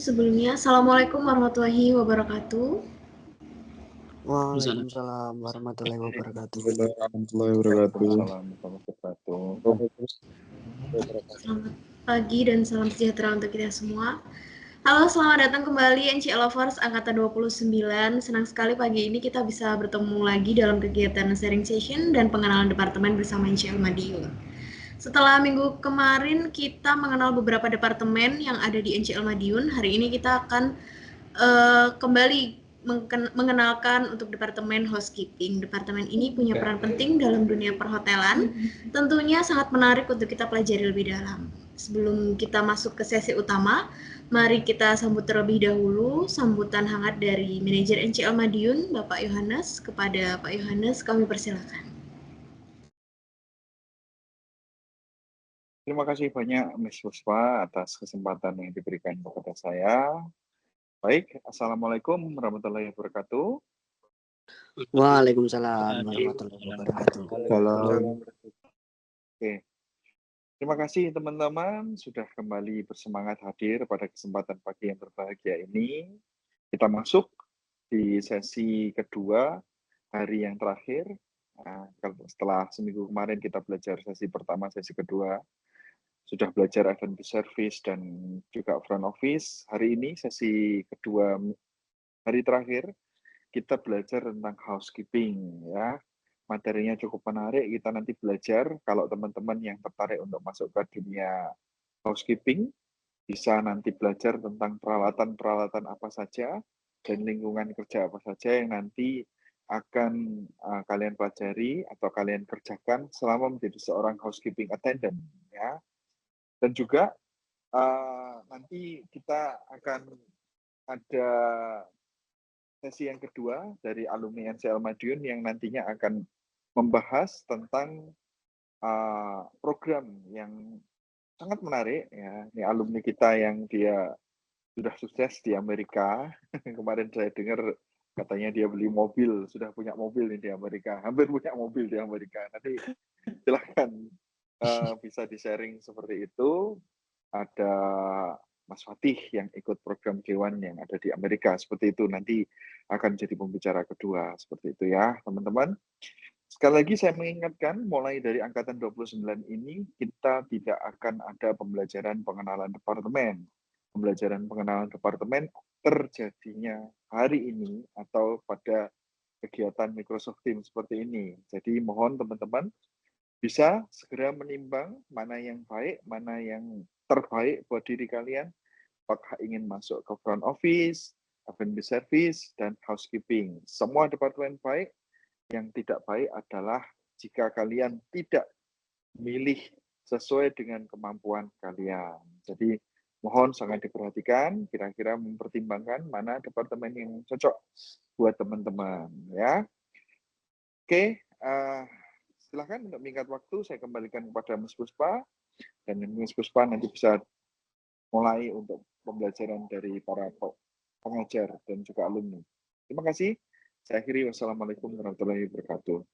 Sebelumnya, Assalamualaikum warahmatullahi wabarakatuh. Waalaikumsalam warahmatullahi wabarakatuh. Selamat pagi dan salam sejahtera untuk kita semua. Halo, selamat datang kembali NCL Lovers Angkatan 29. Senang sekali pagi ini kita bisa bertemu lagi dalam kegiatan sharing session dan pengenalan departemen bersama NCL Madiun. Setelah minggu kemarin kita mengenal beberapa departemen yang ada di NCL Madiun, hari ini kita akan kembali mengenalkan untuk departemen housekeeping. Departemen ini punya peran penting dalam dunia perhotelan, tentunya sangat menarik untuk kita pelajari lebih dalam. Sebelum kita masuk ke sesi utama, mari kita sambut terlebih dahulu sambutan hangat dari manajer NCL Madiun, Bapak Yohanes. Kepada Pak Yohanes, kami persilakan. Terima kasih banyak Ms. Puspa atas kesempatan yang diberikan kepada saya. Baik, Assalamualaikum warahmatullahi wabarakatuh. Waalaikumsalam warahmatullahi wabarakatuh. Oke. Terima kasih teman-teman sudah kembali bersemangat hadir pada kesempatan pagi yang berbahagia ini. Kita masuk di sesi kedua, hari yang terakhir. Nah, setelah seminggu kemarin kita belajar sesi pertama, sesi kedua. Sudah belajar F&B service dan juga front office. Hari ini sesi kedua, hari terakhir, kita belajar tentang housekeeping ya. Materinya cukup menarik, kita nanti belajar kalau teman-teman yang tertarik untuk masuk ke dunia housekeeping, bisa nanti belajar tentang peralatan-peralatan apa saja dan lingkungan kerja apa saja yang nanti akan kalian pelajari atau kalian kerjakan selama menjadi seorang housekeeping attendant ya. Dan juga nanti kita akan ada sesi yang kedua dari alumni NCL Madiun yang nantinya akan membahas tentang program yang sangat menarik ya. Ini alumni kita yang dia sudah sukses di Amerika. Kemarin saya dengar katanya dia beli mobil, sudah punya mobil di Amerika, hampir punya mobil di Amerika. Nanti silahkan bisa di-sharing seperti itu. Ada Mas Fatih yang ikut program Dewan yang ada di Amerika. Seperti itu nanti akan jadi pembicara kedua. Seperti itu ya teman-teman. Sekali lagi saya mengingatkan, mulai dari angkatan 29 ini, kita tidak akan ada pembelajaran pengenalan departemen. Pembelajaran pengenalan departemen terjadinya hari ini atau pada kegiatan Microsoft Teams seperti ini. Jadi mohon teman-teman bisa segera menimbang mana yang baik, mana yang terbaik buat diri kalian. Apakah ingin masuk ke front office, F&B service, dan housekeeping. Semua departemen baik. Yang tidak baik adalah jika kalian tidak milih sesuai dengan kemampuan kalian. Jadi mohon sangat diperhatikan, kira-kira mempertimbangkan mana departemen yang cocok buat teman-teman ya. Oke, silahkan untuk meningkat waktu saya kembalikan kepada Ms. Puspa, dan Ms. Puspa nanti bisa mulai untuk pembelajaran dari para pengajar dan juga alumni. Terima kasih. Saya akhiri, wassalamualaikum warahmatullahi wabarakatuh.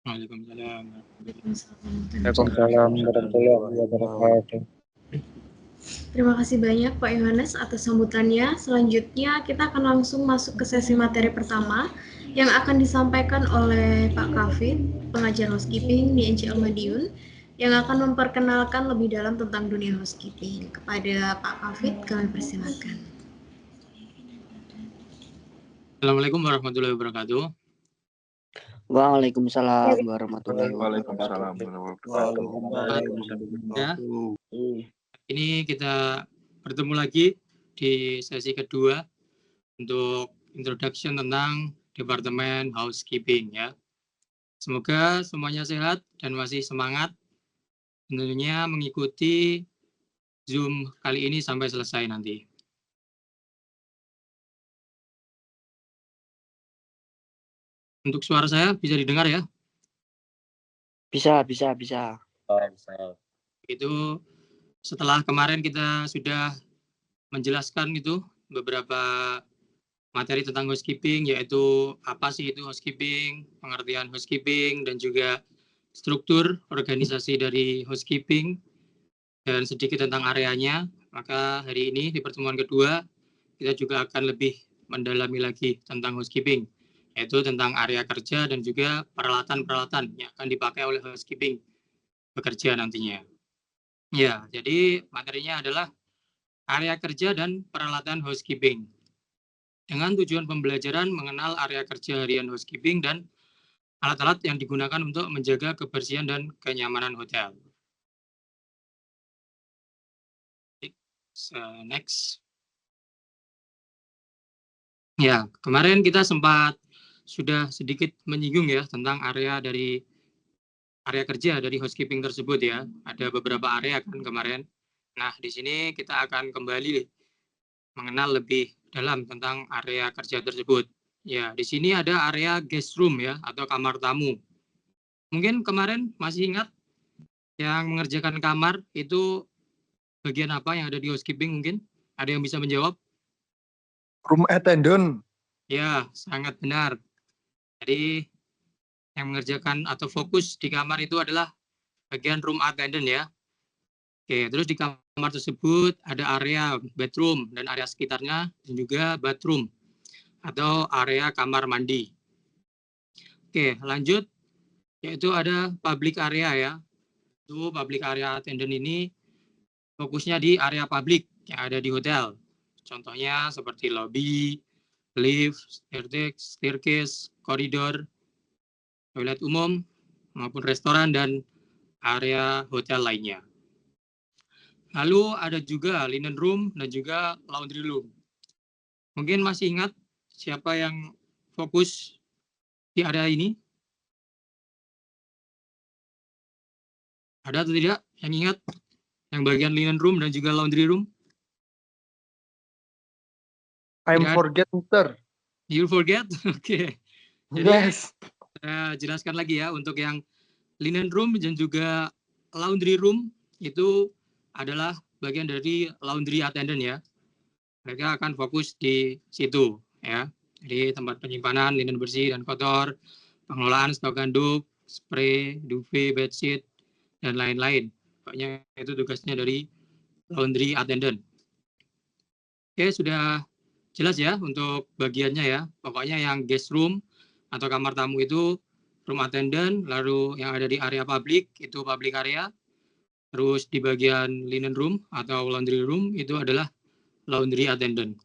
Waalaikumsalam. Waalaikumsalam warahmatullahi wabarakatuh. Terima kasih banyak Pak Yohanes atas sambutannya. Selanjutnya kita akan langsung masuk ke sesi materi pertama yang akan disampaikan oleh Pak Kafid, pengajar housekeeping di NCL Madiun, yang akan memperkenalkan lebih dalam tentang dunia housekeeping. Kepada Pak Kafid, kami persilakan. Assalamualaikum warahmatullahi wabarakatuh. Waalaikumsalam warahmatullahi Waalaikumsalam wabarakatuh. Ya, ini kita bertemu lagi di sesi kedua untuk introduction tentang Departemen Housekeeping ya. Semoga semuanya sehat dan masih semangat tentunya mengikuti Zoom kali ini sampai selesai nanti. Untuk suara saya bisa didengar ya? Bisa. Itu setelah kemarin kita sudah menjelaskan itu beberapa materi tentang housekeeping, yaitu apa sih itu housekeeping, pengertian housekeeping, dan juga struktur organisasi dari housekeeping, dan sedikit tentang areanya. maka hari ini di pertemuan kedua kita juga akan lebih mendalami lagi tentang housekeeping, yaitu tentang area kerja dan juga peralatan-peralatan yang akan dipakai oleh housekeeping bekerja nantinya. Ya, jadi materinya adalah area kerja dan peralatan housekeeping. Dengan tujuan pembelajaran mengenal area kerja harian housekeeping dan alat-alat yang digunakan untuk menjaga kebersihan dan kenyamanan hotel. Next. Ya, kemarin kita sudah sedikit menyinggung ya tentang area kerja dari housekeeping tersebut ya. Ada beberapa area kan kemarin. Nah, di sini kita akan kembali mengenal lebih dalam tentang area kerja tersebut. Ya, di sini ada area guest room ya atau kamar tamu. Mungkin kemarin masih ingat yang mengerjakan kamar itu bagian apa yang ada di housekeeping mungkin? Ada yang bisa menjawab? Room attendant. Ya, sangat benar. Jadi yang mengerjakan atau fokus di kamar itu adalah bagian room attendant ya. Oke, terus di kamar tersebut ada area bedroom dan area sekitarnya dan juga bathroom atau area kamar mandi. Oke, lanjut yaitu ada public area ya. Itu public area attendant ini fokusnya di area publik yang ada di hotel. Contohnya seperti lobby, lift, staircase, koridor, toilet umum, maupun restoran dan area hotel lainnya. Lalu ada juga linen room dan juga laundry room. Mungkin masih ingat siapa yang fokus di area ini? Ada atau tidak yang ingat yang bagian linen room dan juga laundry room? I'm forget, Mister. You forget? Oke. Jadi Yes. saya jelaskan lagi ya untuk yang linen room dan juga laundry room itu adalah bagian dari laundry attendant ya. Mereka akan fokus di situ ya. Jadi tempat penyimpanan linen bersih dan kotor, pengelolaan stok handuk, spray, duvet, bedsheet, dan lain-lain. Pokoknya itu tugasnya dari laundry attendant. Oke, sudah jelas ya untuk bagiannya ya. Pokoknya yang guest room atau kamar tamu itu room attendant, lalu yang ada di area publik itu public area. Terus di bagian linen room atau laundry room itu adalah laundry attendant.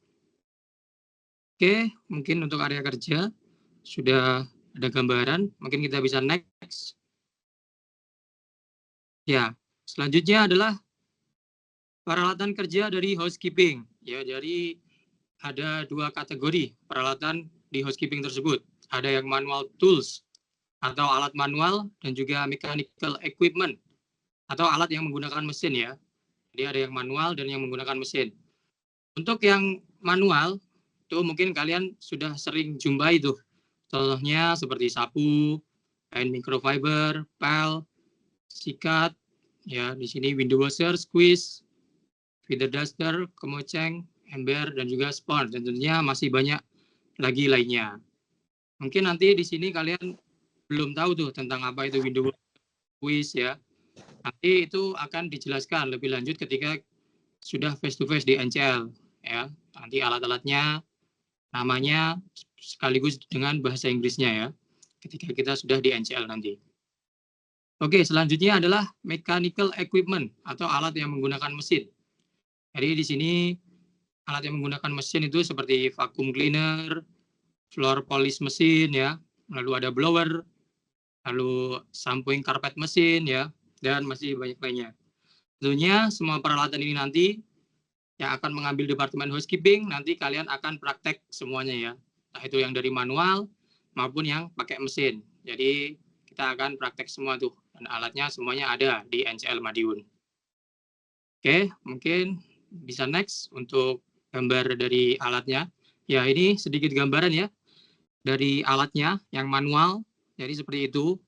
Oke, mungkin untuk area kerja sudah ada gambaran. Mungkin kita bisa next. Ya, selanjutnya adalah peralatan kerja dari housekeeping. Ya, jadi ada dua kategori peralatan di housekeeping tersebut. Ada yang manual tools atau alat manual dan juga mechanical equipment atau alat yang menggunakan mesin ya. Jadi ada yang manual dan yang menggunakan mesin. Untuk yang manual, itu mungkin kalian sudah sering jumpai itu. Contohnya seperti sapu, kain microfiber, pel, sikat, ya di sini window washer, squeeze, feather duster, kemoceng, ember, dan juga sponge. Dan tentunya masih banyak lagi lainnya. Mungkin nanti di sini kalian belum tahu tuh tentang apa itu window squeeze ya. Nanti itu akan dijelaskan lebih lanjut ketika sudah face to face di NCL ya. Nanti alat-alatnya, namanya sekaligus dengan bahasa Inggrisnya ya. Ketika kita sudah di NCL nanti. Oke, selanjutnya adalah mechanical equipment atau alat yang menggunakan mesin. Jadi di sini alat yang menggunakan mesin itu seperti vacuum cleaner, floor polish mesin ya, lalu ada blower, lalu shampooing carpet mesin ya, dan masih banyak lainnya. Tentunya semua peralatan ini nanti yang akan mengambil departemen housekeeping, nanti kalian akan praktek semuanya ya. Entah itu yang dari manual maupun yang pakai mesin. Jadi kita akan praktek semua tuh. Dan alatnya semuanya ada di NCL Madiun. Oke, mungkin bisa next untuk gambar dari alatnya. Ya, ini sedikit gambaran ya dari alatnya yang manual. Jadi seperti itu.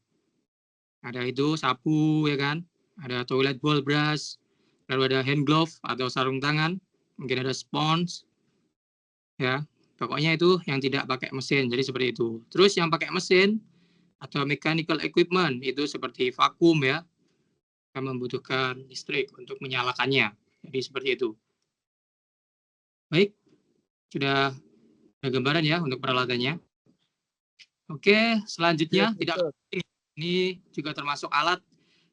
Ada itu sapu ya kan, ada toilet bowl brush, lalu ada hand glove atau sarung tangan, mungkin ada sponge, ya pokoknya itu yang tidak pakai mesin, jadi seperti itu. Terus yang pakai mesin atau mechanical equipment itu seperti vakum ya, akan membutuhkan listrik untuk menyalakannya, jadi seperti itu. Baik, sudah ada gambaran ya untuk peralatannya. Oke, selanjutnya tidak ini juga termasuk alat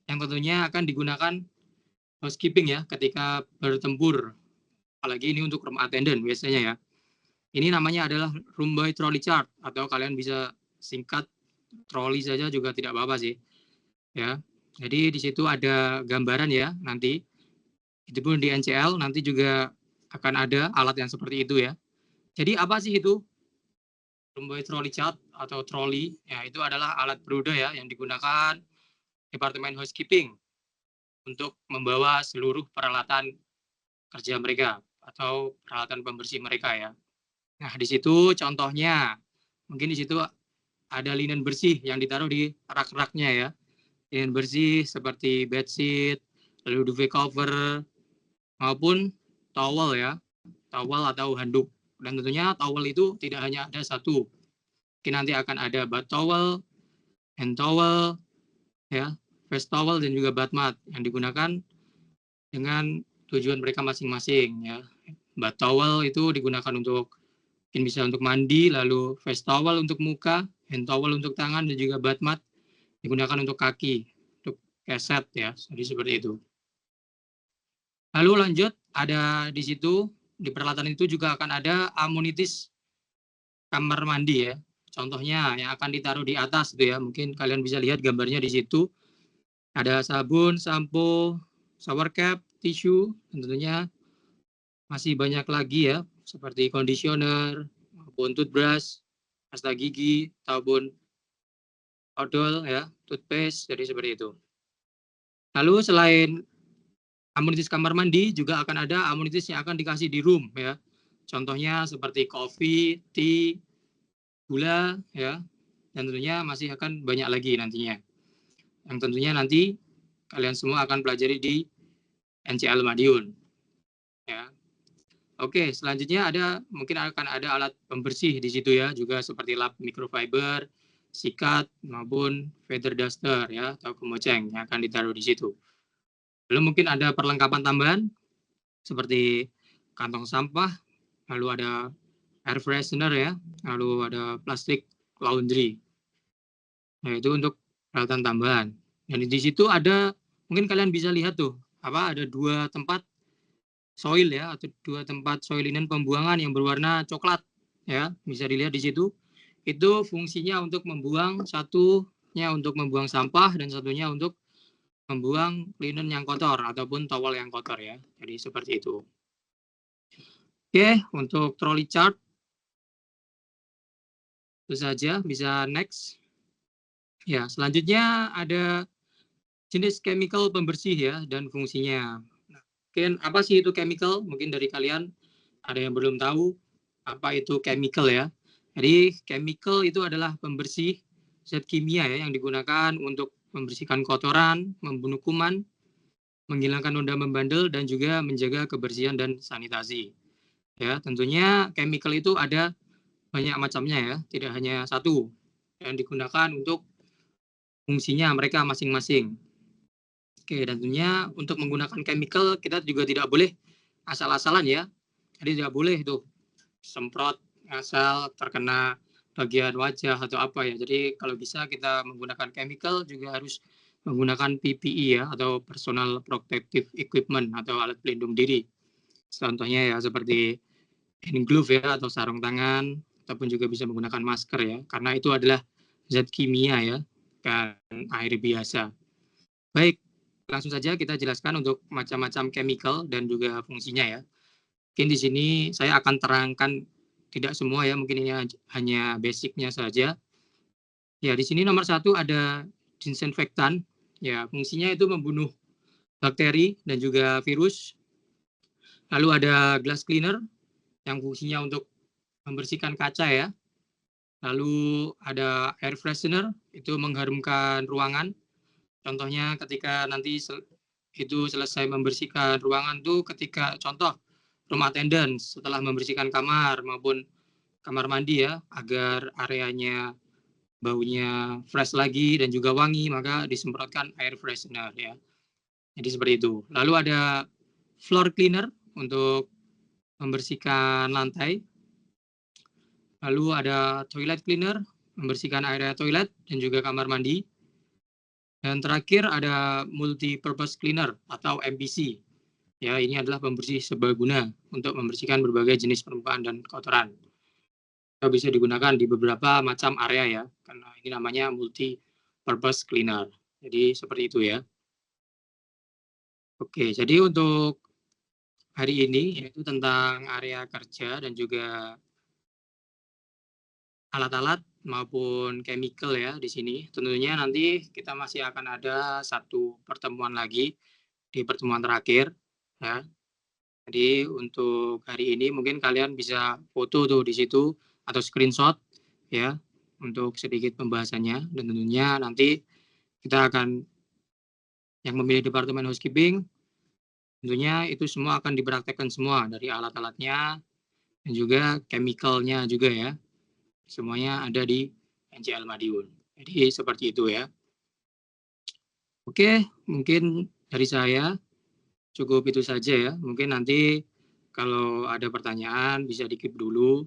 yang tentunya akan digunakan housekeeping ya ketika bertempur. Apalagi ini untuk room attendant biasanya ya. Ini namanya adalah room by trolley chart atau kalian bisa singkat trolley saja juga tidak apa-apa sih. Ya. Jadi di situ ada gambaran ya nanti. Itu pun di NCL nanti juga akan ada alat yang seperti itu ya. Jadi apa sih itu? Room by trolley chart atau trolley ya itu adalah alat beroda ya yang digunakan Departemen Housekeeping untuk membawa seluruh peralatan kerja mereka atau peralatan pembersih mereka ya. Nah, di situ contohnya mungkin di situ ada linen bersih yang ditaruh di rak-raknya ya. Linen bersih seperti bedsheet, lalu duvet cover maupun towel ya. Towel atau handuk. Dan tentunya towel itu tidak hanya ada satu. Mungkin nanti akan ada bath towel, hand towel, ya, face towel dan juga bath mat yang digunakan dengan tujuan mereka masing-masing ya. Bath towel itu digunakan untuk mungkin bisa untuk mandi, lalu face towel untuk muka, hand towel untuk tangan dan juga bath mat digunakan untuk kaki, untuk keset ya. Jadi seperti itu. Lalu lanjut ada di situ di peralatan itu juga akan ada amenities kamar mandi ya. Contohnya yang akan ditaruh di atas itu ya. Mungkin kalian bisa lihat gambarnya di situ. Ada sabun, sampo, shower cap, tisu, tentunya masih banyak lagi ya, seperti conditioner, maupun toothbrush, pasta gigi, ataupun odol ya, toothpaste, jadi seperti itu. Lalu selain amenities kamar mandi, juga akan ada amenities yang akan dikasih di room ya. Contohnya seperti coffee, tea, gula ya, dan tentunya masih akan banyak lagi nantinya. Yang tentunya nanti kalian semua akan pelajari di NCL Madiun. Ya. Oke, selanjutnya mungkin akan ada alat pembersih di situ ya, juga seperti lap microfiber, sikat maupun feather duster ya atau kemoceng yang akan ditaruh di situ. Lalu mungkin ada perlengkapan tambahan seperti kantong sampah, lalu ada air freshener ya, lalu ada plastik laundry. Nah, itu untuk peralatan tambahan. Dan di situ ada mungkin kalian bisa lihat tuh, ada 2 tempat soil ya atau 2 tempat soil linen pembuangan yang berwarna coklat ya, bisa dilihat di situ. Itu fungsinya untuk membuang, satunya untuk membuang sampah dan satunya untuk membuang linen yang kotor ataupun towel yang kotor ya. Jadi seperti itu. Oke, untuk trolley chart itu saja, bisa next. Ya, selanjutnya ada jenis chemical pembersih ya dan fungsinya. Mungkin apa sih itu chemical? Mungkin dari kalian ada yang belum tahu apa itu chemical ya. Jadi chemical itu adalah pembersih zat kimia ya yang digunakan untuk membersihkan kotoran, membunuh kuman, menghilangkan noda membandel dan juga menjaga kebersihan dan sanitasi. Ya, tentunya chemical itu ada banyak macamnya ya, tidak hanya satu yang digunakan untuk fungsinya mereka masing-masing. Oke, dan tentunya untuk menggunakan chemical kita juga tidak boleh asal-asalan ya. Jadi tidak boleh tuh semprot asal terkena bagian wajah atau apa ya. Jadi kalau bisa kita menggunakan chemical juga harus menggunakan PPE ya atau personal protective equipment atau alat pelindung diri. Contohnya ya seperti hand glove ya atau sarung tangan ataupun juga bisa menggunakan masker ya karena itu adalah zat kimia ya kan air biasa. Baik, langsung saja kita jelaskan untuk macam-macam chemical dan juga fungsinya ya. Mungkin di sini saya akan terangkan tidak semua ya, mungkin ini hanya basicnya saja. Ya, di sini nomor 1 ada disinfektan. Ya, fungsinya itu membunuh bakteri dan juga virus. Lalu ada glass cleaner yang fungsinya untuk membersihkan kaca ya. Lalu ada air freshener, itu mengharumkan ruangan. Contohnya ketika nanti itu selesai membersihkan ruangan tuh ketika contoh room attendant setelah membersihkan kamar maupun kamar mandi ya agar areanya baunya fresh lagi dan juga wangi maka disemprotkan air freshener ya. Jadi seperti itu. Lalu ada floor cleaner untuk membersihkan lantai. Lalu ada toilet cleaner, membersihkan area toilet dan juga kamar mandi. Dan terakhir ada multi-purpose cleaner atau MPC. Ya, ini adalah pembersih serbaguna untuk membersihkan berbagai jenis permukaan dan kotoran. Itu bisa digunakan di beberapa macam area ya, karena ini namanya multi-purpose cleaner. Jadi seperti itu ya. Oke, jadi untuk hari ini yaitu tentang area kerja dan juga alat-alat maupun chemical ya di sini. Tentunya nanti kita masih akan ada satu pertemuan lagi di pertemuan terakhir ya. Jadi untuk hari ini mungkin kalian bisa foto tuh di situ atau screenshot ya untuk sedikit pembahasannya, dan tentunya nanti kita akan yang memilih departemen housekeeping tentunya itu semua akan dipraktekkan semua dari alat-alatnya dan juga chemicalnya juga ya. Semuanya ada di NCL Madiun. Jadi seperti itu ya. Oke, mungkin dari saya cukup itu saja ya. Mungkin nanti kalau ada pertanyaan bisa di-keep dulu.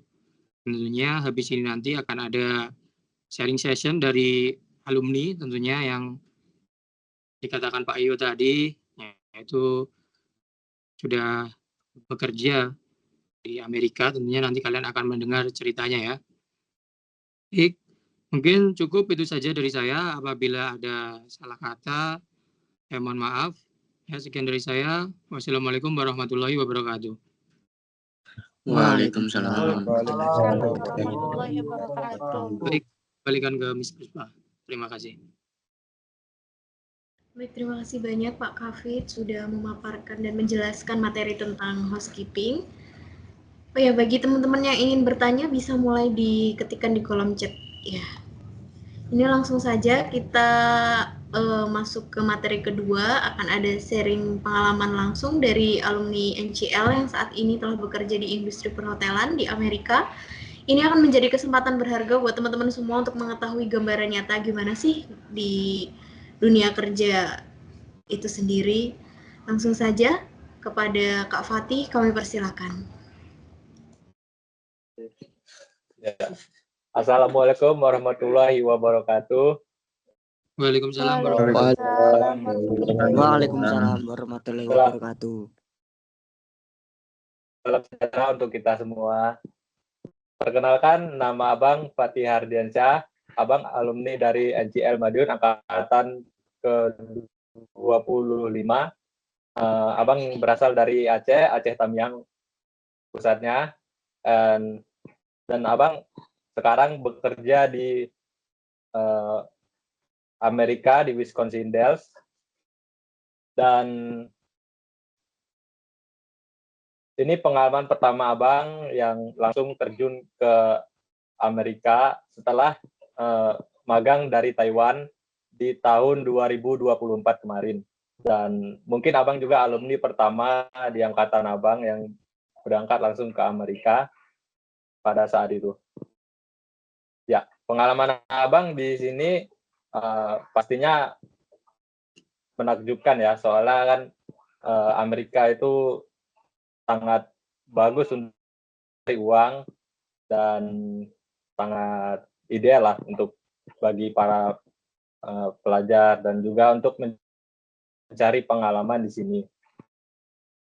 Tentunya habis ini nanti akan ada sharing session dari alumni tentunya yang dikatakan Pak Iyo tadi, yaitu sudah bekerja di Amerika. Tentunya nanti kalian akan mendengar ceritanya ya. Baik, mungkin cukup itu saja dari saya. Apabila ada salah kata, saya mohon maaf. Ya, sekian dari saya. Wassalamualaikum warahmatullahi wabarakatuh. Waalaikumsalam. Warahmatullahi wabarakatuh. Baik, balikan ke Miss Puspa. Terima kasih. Baik, terima kasih banyak Pak Kafid sudah memaparkan dan menjelaskan materi tentang housekeeping. Oh ya, bagi teman-teman yang ingin bertanya bisa mulai diketikkan di kolom chat ya. Ini langsung saja kita masuk ke materi kedua, akan ada sharing pengalaman langsung dari alumni NCL yang saat ini telah bekerja di industri perhotelan di Amerika. Ini akan menjadi kesempatan berharga buat teman-teman semua untuk mengetahui gambaran nyata gimana sih di dunia kerja itu sendiri. Langsung saja kepada Kak Fatih kami persilakan. Ya. Assalamualaikum warahmatullahi wabarakatuh. Waalaikumsalam Waalaikumsalam warahmatullahi wabarakatuh. Salam sejahtera untuk kita semua. Perkenalkan, nama Abang Fatih Hardiansyah. Abang alumni dari NCL Madiun angkatan ke-25. Abang berasal dari Aceh Tamiang pusatnya. Dan Abang sekarang bekerja di Amerika, di Wisconsin Dells. Dan ini pengalaman pertama Abang yang langsung terjun ke Amerika setelah magang dari Taiwan di tahun 2024 kemarin. Dan mungkin Abang juga alumni pertama di angkatan Abang yang berangkat langsung ke Amerika pada saat itu. Ya, pengalaman Abang di sini pastinya menakjubkan ya, soalnya kan Amerika itu sangat bagus untuk cari uang dan sangat ideal lah untuk bagi para pelajar dan juga untuk mencari pengalaman di sini.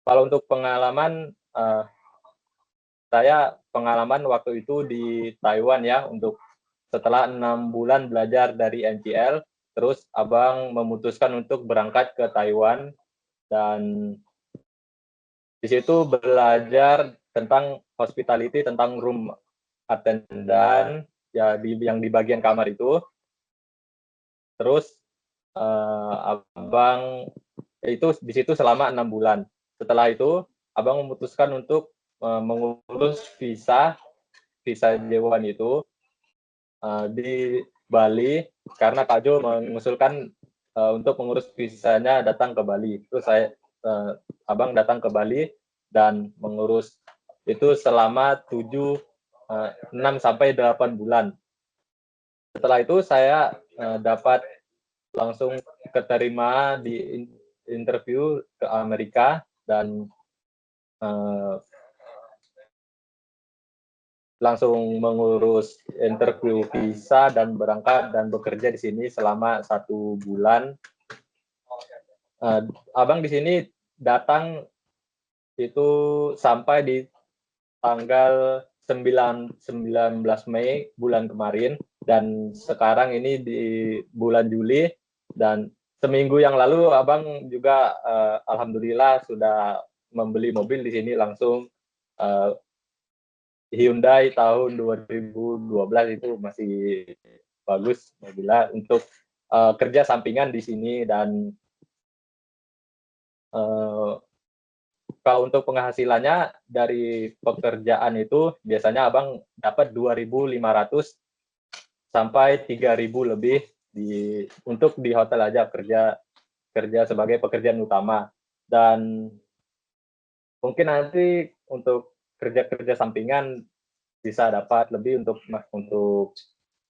Kalau untuk pengalaman, saya pengalaman waktu itu di Taiwan ya, untuk setelah 6 bulan belajar dari NCL, terus Abang memutuskan untuk berangkat ke Taiwan dan di situ belajar tentang hospitality, tentang room attendant ya, yang di bagian kamar itu. Terus Abang itu di situ selama 6 bulan. Setelah itu Abang memutuskan untuk mengurus visa J1 itu di Bali, karena Kak Jo mengusulkan untuk mengurus visanya datang ke Bali. Terus Abang datang ke Bali dan mengurus itu selama 6 sampai 8 bulan. Setelah itu saya dapat langsung keterima di interview ke Amerika dan langsung mengurus interview visa dan berangkat dan bekerja di sini selama 1 bulan. Abang di sini datang itu sampai di tanggal 19 Mei bulan kemarin, dan sekarang ini di bulan Juli, dan seminggu yang lalu abang juga alhamdulillah sudah membeli mobil di sini langsung, Hyundai tahun 2012, itu masih bagus mobilnya untuk kerja sampingan di sini. Dan kalau untuk penghasilannya dari pekerjaan itu biasanya abang dapat 2.500 sampai 3.000 lebih untuk di hotel aja, kerja sebagai pekerjaan utama. Dan mungkin nanti untuk kerja sampingan bisa dapat lebih untuk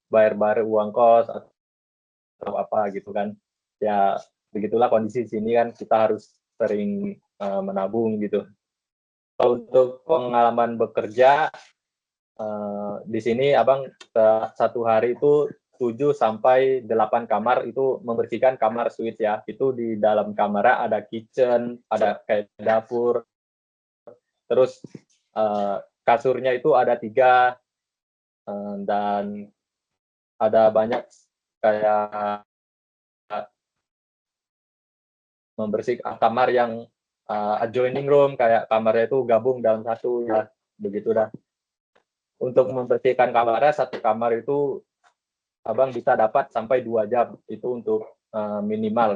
bayar uang kos atau apa gitu kan. Ya begitulah kondisi di sini kan, kita harus sering menabung gitu. Kalau untuk pengalaman bekerja di sini abang satu hari itu 7 sampai 8 kamar itu membersihkan kamar suite ya. Itu di dalam kamarnya ada kitchen, ada kayak dapur, terus kasurnya itu ada 3, dan ada banyak kayak membersihkan kamar yang adjoining room, kayak kamarnya itu gabung dalam satu ya, begitu dah. Untuk membersihkan kamarnya, satu kamar itu abang bisa dapat sampai 2 jam, itu untuk minimal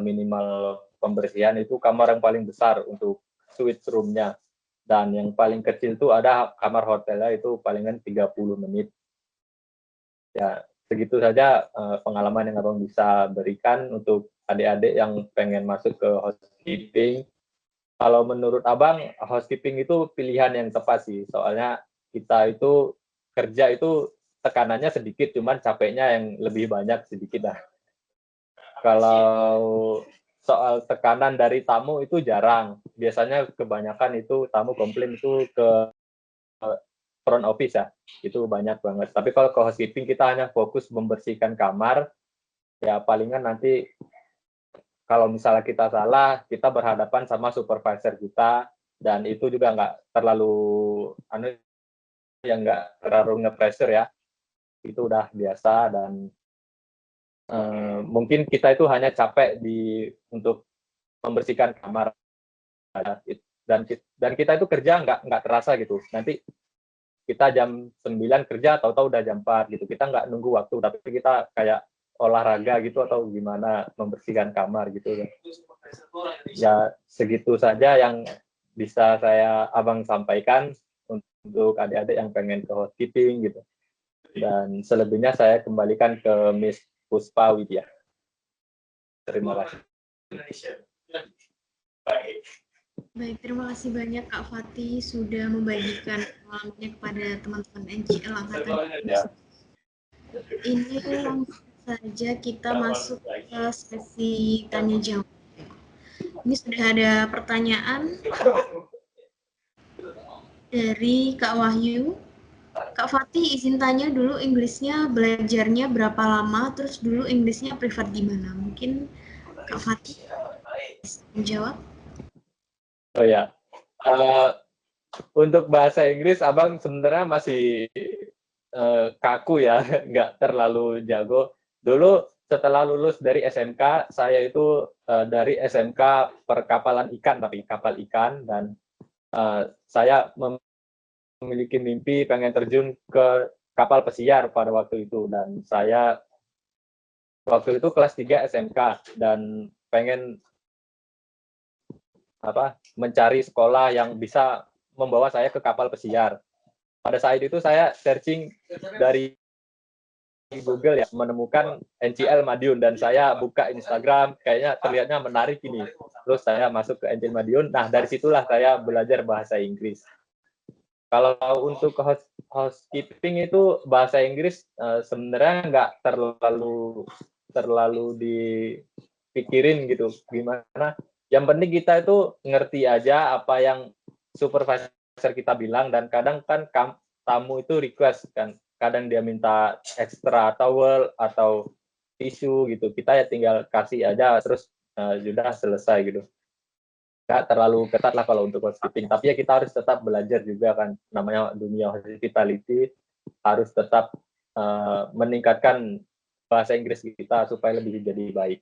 pembersihan. Itu kamar yang paling besar untuk suite room-nya. Dan yang paling kecil itu ada kamar hotelnya, itu palingan 30 menit. Ya, segitu saja pengalaman yang abang bisa berikan untuk adik-adik yang pengen masuk ke housekeeping. Kalau menurut abang, housekeeping itu pilihan yang tepat sih. Soalnya kita itu kerja itu tekanannya sedikit, cuman capeknya yang lebih banyak sedikit lah. Kalau soal tekanan dari tamu itu jarang. Biasanya kebanyakan itu tamu komplain itu ke front office ya, itu banyak banget. Tapi kalau ke housekeeping kita hanya fokus membersihkan kamar, ya palingan nanti kalau misalnya kita salah, kita berhadapan sama supervisor kita, dan itu juga nggak terlalu nge-pressure ya, itu udah biasa. Dan mungkin kita itu hanya capek untuk membersihkan kamar, dan kita itu kerja nggak terasa gitu. Nanti kita jam 9 kerja, tahu-tahu udah jam 4 gitu. Kita nggak nunggu waktu, tapi kita kayak olahraga gitu atau gimana membersihkan kamar gitu. Ya segitu saja yang bisa abang sampaikan untuk adik-adik yang pengen ke housekeeping gitu. Dan selebihnya saya kembalikan ke Miss Puspa Widya. Terima kasih. Baik, terima kasih banyak Kak Fatih sudah membagikan pengalamannya kepada teman-teman NCL Angkatan. Ini langsung saja kita masuk ke sesi tanya jawab. Ini sudah ada pertanyaan dari Kak Wahyu. Kak Fatih, izin tanya dulu, Inggrisnya belajarnya berapa lama, terus dulu Inggrisnya privat di mana? Mungkin Kak Fatih bisa menjawab. Oh ya, untuk bahasa Inggris abang sebenarnya masih kaku ya, nggak terlalu jago. Dulu setelah lulus dari SMK, saya itu dari SMK perkapalan ikan, tapi kapal ikan, dan saya memiliki mimpi pengen terjun ke kapal pesiar pada waktu itu. Dan saya waktu itu kelas 3 SMK dan pengen mencari sekolah yang bisa membawa saya ke kapal pesiar. Pada saat itu saya searching dari Google ya, menemukan NCL Madiun, dan saya buka Instagram, kayaknya terlihatnya menarik ini. Terus saya masuk ke NCL Madiun. Nah, dari situlah saya belajar bahasa Inggris. Kalau untuk housekeeping itu bahasa Inggris sebenarnya nggak terlalu dipikirin gitu. Gimana? Yang penting kita itu ngerti aja apa yang supervisor kita bilang, dan kadang kan tamu itu request kan, kadang dia minta extra towel atau tisu gitu, kita ya tinggal kasih aja terus sudah selesai gitu. Nggak terlalu ketat lah kalau untuk housekeeping, tapi ya kita harus tetap belajar juga kan, namanya dunia hospitality, harus tetap meningkatkan bahasa Inggris kita supaya lebih jadi baik.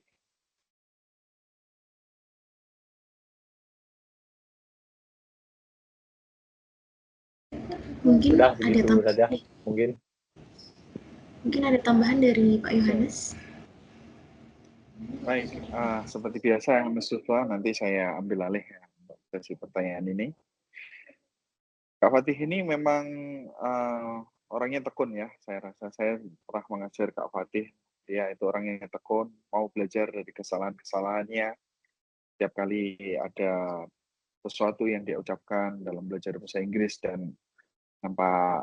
Mungkin Sudah ada begitu tambahan saja, nih. mungkin ada tambahan dari Pak Yohanes. Baik, seperti biasa Mas Yusuf, nanti saya ambil alih ya untuk sesi pertanyaan ini. Kak Fatih ini memang orangnya tekun ya, saya rasa. Saya pernah mengajar Kak Fatih, dia itu orangnya tekun, mau belajar dari kesalahan-kesalahannya. Setiap kali ada sesuatu yang dia ucapkan dalam belajar bahasa Inggris dan tanpa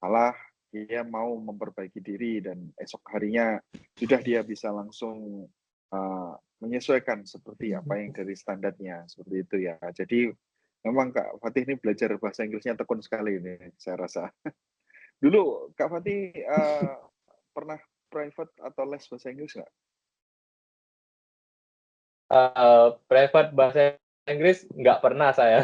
salah, dia mau memperbaiki diri dan esok harinya sudah dia bisa langsung menyesuaikan seperti apa yang dari standarnya, seperti itu ya. Jadi memang Kak Fatih ini belajar bahasa Inggrisnya tekun sekali ini, saya rasa. Dulu Kak Fatih pernah private atau les bahasa Inggris nggak? Private bahasa Inggris nggak pernah saya.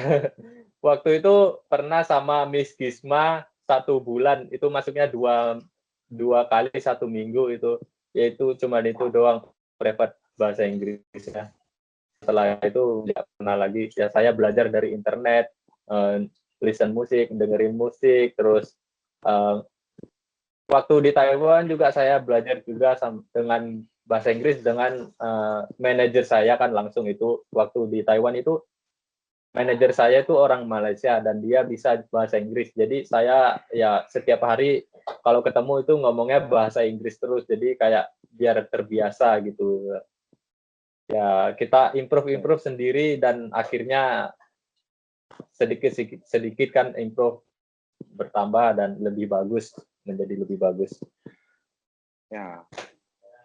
Waktu itu pernah sama Miss Gisma 1 bulan, itu masuknya dua kali 1 minggu itu, yaitu cuma itu doang private bahasa Inggris ya. Setelah itu nggak pernah lagi. Ya saya belajar dari internet, listen musik, dengerin musik, terus waktu di Taiwan juga saya belajar juga dengan bahasa Inggris dengan manajer saya kan langsung itu. Waktu di Taiwan itu manajer saya itu orang Malaysia dan dia bisa bahasa Inggris. Jadi saya ya setiap hari kalau ketemu itu ngomongnya bahasa Inggris terus. Jadi kayak biar terbiasa gitu. Ya kita improve sendiri dan akhirnya sedikit kan improve bertambah dan menjadi lebih bagus. Ya,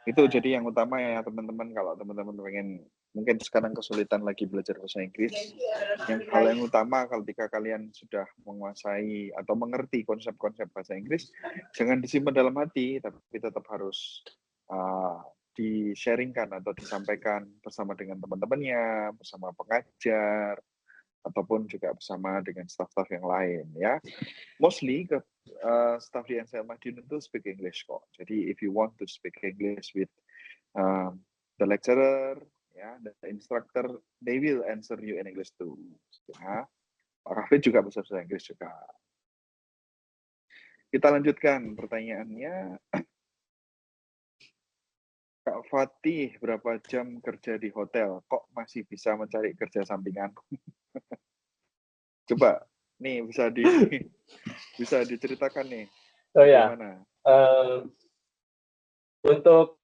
itu jadi yang utama ya teman-teman. Kalau teman-teman pengen mungkin sekarang kesulitan lagi belajar bahasa Inggris, hal yang utama ketika kalian sudah menguasai atau mengerti konsep-konsep bahasa Inggris, jangan disimpan dalam hati, tapi tetap harus di-sharingkan atau disampaikan bersama dengan teman-temannya, bersama pengajar, ataupun juga bersama dengan staff-staff yang lain ya. Mostly staff di NCL Madiun itu speak English kok. Jadi if you want to speak English with the lecturer, ya, the instructor, they will answer you in English too. Ya. Pak Rafid juga bisa bahasa Inggris juga. Kita lanjutkan pertanyaannya. Kak Fatih, berapa jam kerja di hotel? Kok masih bisa mencari kerja sampingan? Coba, nih bisa diceritakan nih. Oh ya, Bagaimana? untuk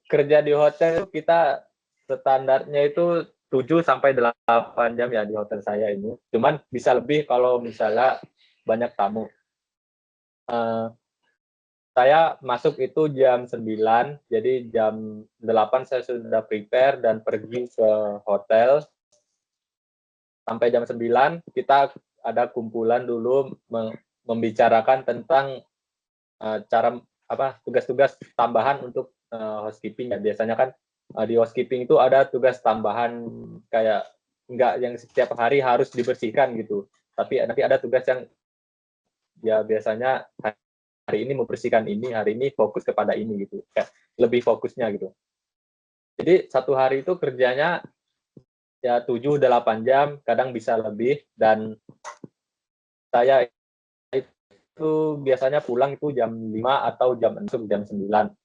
kerja di hotel kita standarnya itu 7 sampai 8 jam ya di hotel saya ini. Cuman bisa lebih kalau misalnya banyak tamu. Saya masuk itu jam 9, jadi jam 8 saya sudah prepare dan pergi ke hotel. Sampai jam 9 kita ada kumpulan dulu membicarakan tentang cara tugas-tugas tambahan untuk housekeeping. Ya, biasanya kan di housekeeping itu ada tugas tambahan kayak enggak yang setiap hari harus dibersihkan gitu. Tapi nanti ada tugas yang ya biasanya hari ini membersihkan ini, hari ini fokus kepada ini gitu. Kayak lebih fokusnya gitu. Jadi 1 hari itu kerjanya ya 7-8 jam, kadang bisa lebih, dan saya itu biasanya pulang itu jam 5 atau jam 9.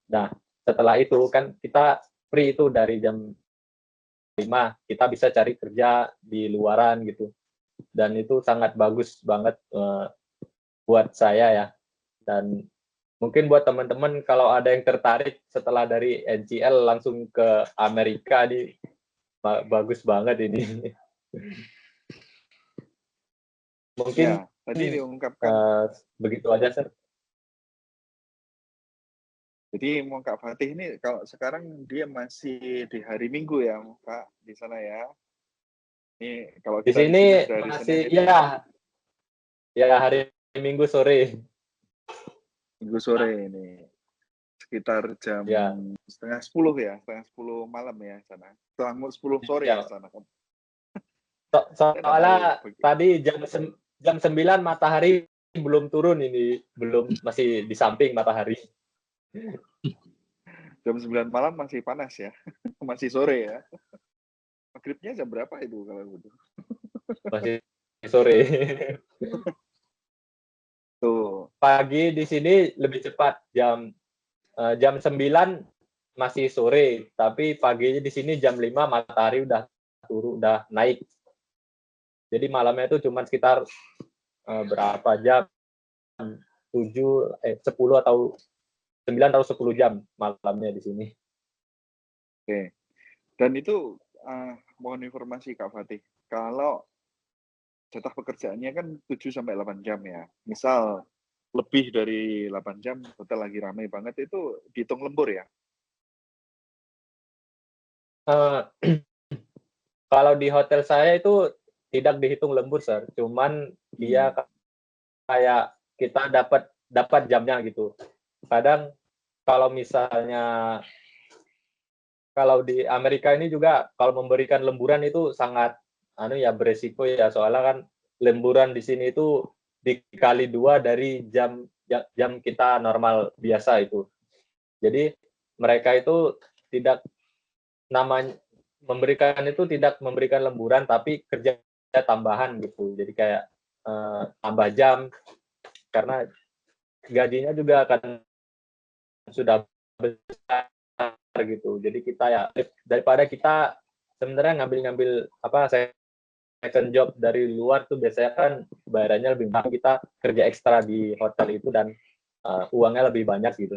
Nah, setelah itu kan kita free itu dari jam 5, kita bisa cari kerja di luaran gitu. Dan itu sangat bagus banget buat saya ya. Dan mungkin buat teman-teman kalau ada yang tertarik setelah dari NCL langsung ke Amerika, bagus banget ini. Mungkin ya, tadi diungkapkan. Begitu aja, Sir. Jadi mau Kak Fatih ini kalau sekarang dia masih di hari Minggu ya, Kak, di sana ya. Ini kalau Di kita sini dari masih Senin ini, ya hari Minggu sore. Minggu sore ini. Sekitar jam Ya. setengah 10 ya, setengah 10 malam ya sana. Setengah 10 sore ya Ya. sana. Soalnya tadi jam 9 matahari belum turun ini, masih di samping matahari. Jam 9 malam masih panas ya. Masih sore ya. Maghribnya jam berapa itu kalau gitu? Masih sore. Tuh. Pagi di sini lebih cepat, jam 9 masih sore, tapi paginya di sini jam 5 matahari udah turun, udah naik. Jadi malamnya itu cuma sekitar berapa jam? 10 atau 9 atau 10 jam malamnya di sini. Oke. Dan itu mohon informasi Kak Fatih. Kalau jatah pekerjaannya kan 7 sampai 8 jam ya. Misal lebih dari 8 jam, hotel lagi ramai banget, itu dihitung lembur ya? Kalau di hotel saya itu tidak dihitung lembur, Sir. Cuman dia kayak kita dapat jamnya gitu. Kadang kalau misalnya kalau di Amerika ini juga kalau memberikan lemburan itu sangat beresiko ya, soalnya kan lemburan di sini itu dikali 2 dari jam kita normal biasa itu. Jadi mereka itu tidak tidak memberikan lemburan, tapi kerja tambahan gitu. Jadi kayak tambah jam karena gajinya juga akan sudah besar gitu. Jadi kita ya daripada kita sebenarnya ngambil second job dari luar tuh biasanya kan bayarannya lebih mahal, kita kerja ekstra di hotel itu dan uangnya lebih banyak gitu.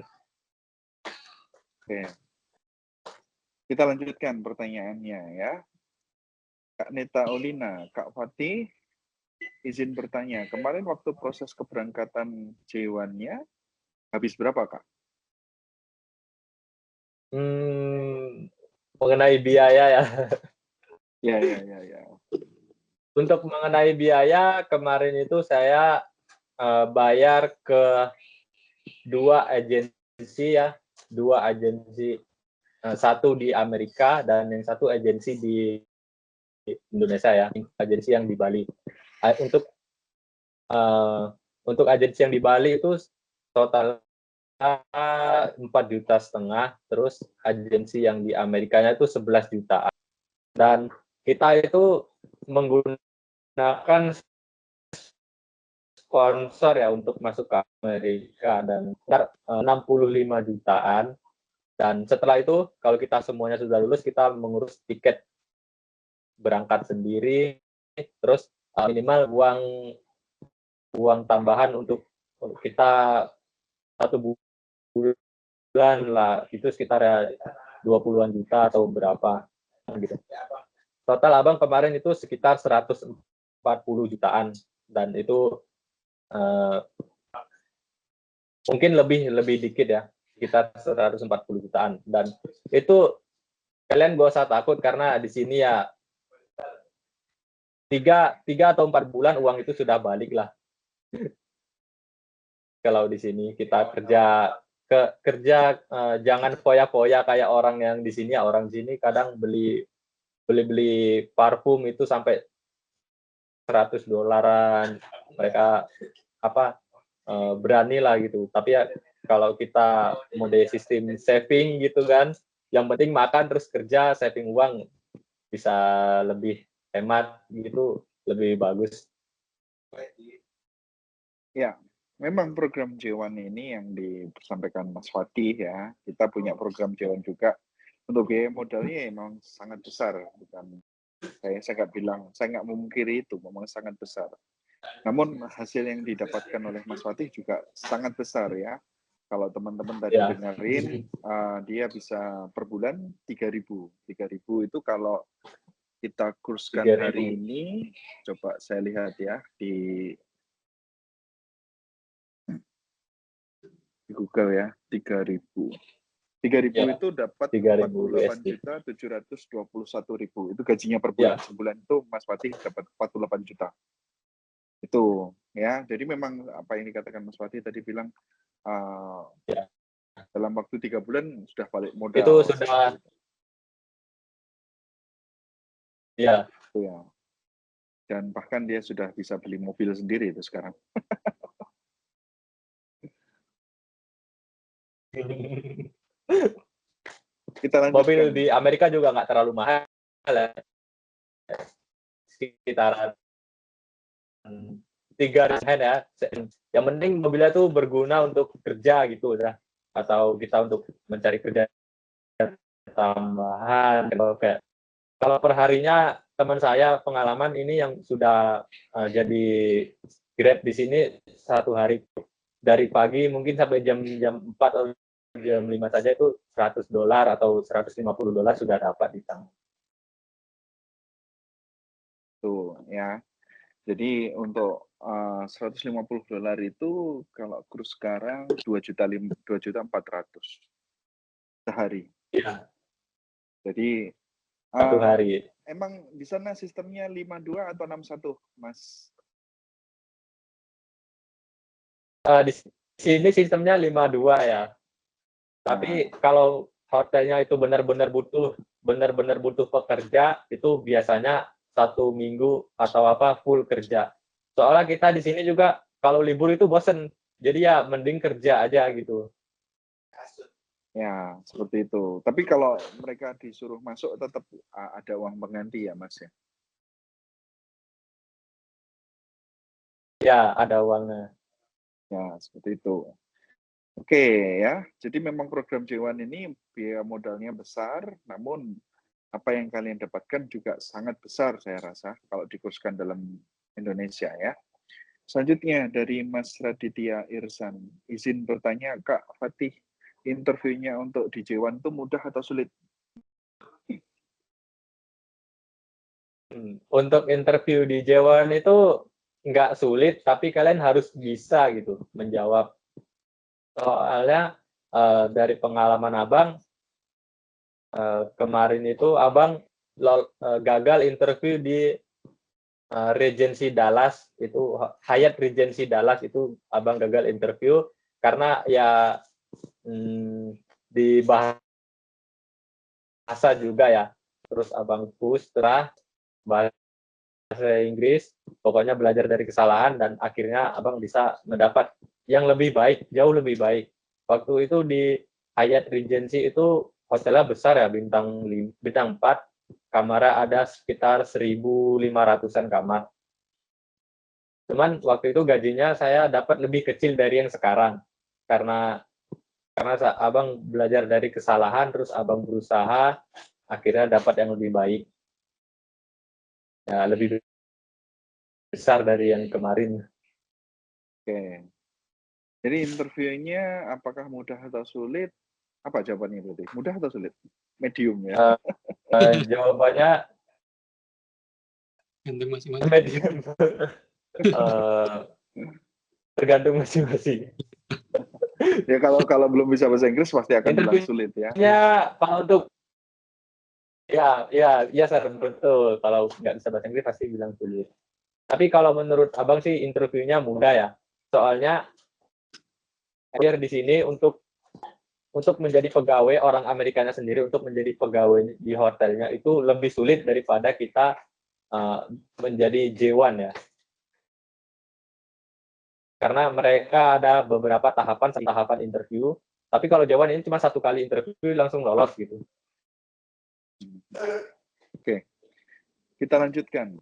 Oke. Kita lanjutkan pertanyaannya ya. Kak Neta Olina, Kak Fatih izin bertanya, kemarin waktu proses keberangkatan J1-nya habis berapa Kak? Mengenai biaya ya. Ya. Untuk mengenai biaya, kemarin itu saya bayar ke dua agensi, satu di Amerika dan yang satu agensi di Indonesia ya, agensi yang di Bali. Untuk agensi yang di Bali itu total 4,5 juta, terus agensi yang di Amerikanya itu 11 jutaan. Dan kita itu menggunakan sponsor ya untuk masuk ke Amerika dan 65 jutaan. Dan setelah itu kalau kita semuanya sudah lulus, kita mengurus tiket berangkat sendiri, terus minimal uang tambahan untuk kita 1 bulan lah, itu sekitar 20-an juta atau berapa gitu. Total Abang kemarin itu sekitar 140 jutaan dan itu mungkin lebih dikit ya, sekitar 140 jutaan. Dan itu kalian gak usah takut karena di sini ya 3 atau 4 bulan uang itu sudah balik lah. Kalau di sini kita kerja jangan foya-foya kayak orang yang di sini ya. Orang sini kadang beli parfum itu sampai $100. Mereka berani lah gitu. Tapi ya kalau kita mode sistem saving gitu kan, yang penting makan terus kerja, saving uang bisa lebih hemat gitu, lebih bagus. Ya, memang program J1 ini yang disampaikan Mas Fatih ya, kita punya program J1 juga. Untuk biaya modalnya memang sangat besar, bukan saya nggak bilang, saya nggak memungkiri itu, memang sangat besar. Namun hasil yang didapatkan oleh Mas Fatih juga sangat besar ya. Kalau teman-teman tadi dengerin, dia bisa per bulan 3.000. 3.000 itu kalau kita kurskan hari ini, coba saya lihat ya di Google ya, 3.000. 3.000 ya, itu dapat 48.721.000. Itu gajinya per bulan. Sebulan itu Mas Fatih dapat 48 juta. Itu ya. Jadi memang apa yang dikatakan Mas Wati tadi bilang Ya. dalam waktu 3 bulan sudah balik modal. Itu sudah, ya. Itu ya. Dan bahkan dia sudah bisa beli mobil sendiri itu sekarang. Kita lanjutkan. Mobil di Amerika juga nggak terlalu mahal ya. Sekitaran 3 ya. Yang penting mobilnya tuh berguna untuk kerja gitu ya, atau kita untuk mencari kerja tambahan. Kalau perharinya teman saya pengalaman ini yang sudah jadi Grab di sini satu hari dari pagi mungkin sampai jam 4 atau jam 5 saja itu $100 atau $150 sudah dapat di tangan. Tuh ya. Jadi untuk $150 itu kalau kurs sekarang 2.400.000 sehari. Iya. Jadi satu hari. Emang di sana sistemnya 52 atau 61, Mas? Di sini sistemnya 52 ya. Tapi kalau hotelnya itu benar-benar butuh pekerja, itu biasanya 1 minggu atau apa full kerja. Soalnya kita di sini juga kalau libur itu bosen, jadi ya mending kerja aja gitu. Ya, seperti itu. Tapi kalau mereka disuruh masuk tetap ada uang pengganti ya, Mas ya? Ya, ada uangnya. Ya, seperti itu. Oke ya, jadi memang program J1 ini biaya modalnya besar, namun apa yang kalian dapatkan juga sangat besar saya rasa kalau dikurskan dalam Indonesia ya. Selanjutnya dari Mas Raditya Irsan, izin bertanya Kak Fatih, interviewnya untuk di J1 itu mudah atau sulit? Untuk interview di J1 itu nggak sulit, tapi kalian harus bisa gitu menjawab. Soalnya dari pengalaman Abang, kemarin itu Abang gagal interview di Regency Dallas, itu Hyatt Regency Dallas itu Abang gagal interview karena ya di bahasa juga ya. Terus Abang push terus bahasa Inggris, pokoknya belajar dari kesalahan dan akhirnya Abang bisa mendapat yang lebih baik, jauh lebih baik. Waktu itu di Hyatt Regency itu hotelnya besar ya, bintang 4, kamarnya ada sekitar 1.500-an kamar. Cuman waktu itu gajinya saya dapat lebih kecil dari yang sekarang. Karena Abang belajar dari kesalahan, terus Abang berusaha, akhirnya dapat yang lebih baik. Ya, lebih besar dari yang kemarin. Oke. Jadi interviewnya apakah mudah atau sulit? Apa jawabannya berarti? Mudah atau sulit? Medium ya? Jawabannya masing-masing. medium. Tergantung masing-masing. Ya kalau belum bisa bahasa Inggris pasti akan bilang sulit ya. Ya, kalau untuk ya sir, betul. Kalau nggak bisa bahasa Inggris pasti bilang sulit. Tapi kalau menurut Abang sih interviewnya mudah ya. Soalnya di sini untuk menjadi pegawai orang Amerikanya sendiri, untuk menjadi pegawai di hotelnya itu lebih sulit daripada kita menjadi J1 ya. Karena mereka ada beberapa tahapan interview. Tapi kalau J1 ini cuma 1 kali interview langsung lolos gitu. Oke, kita lanjutkan.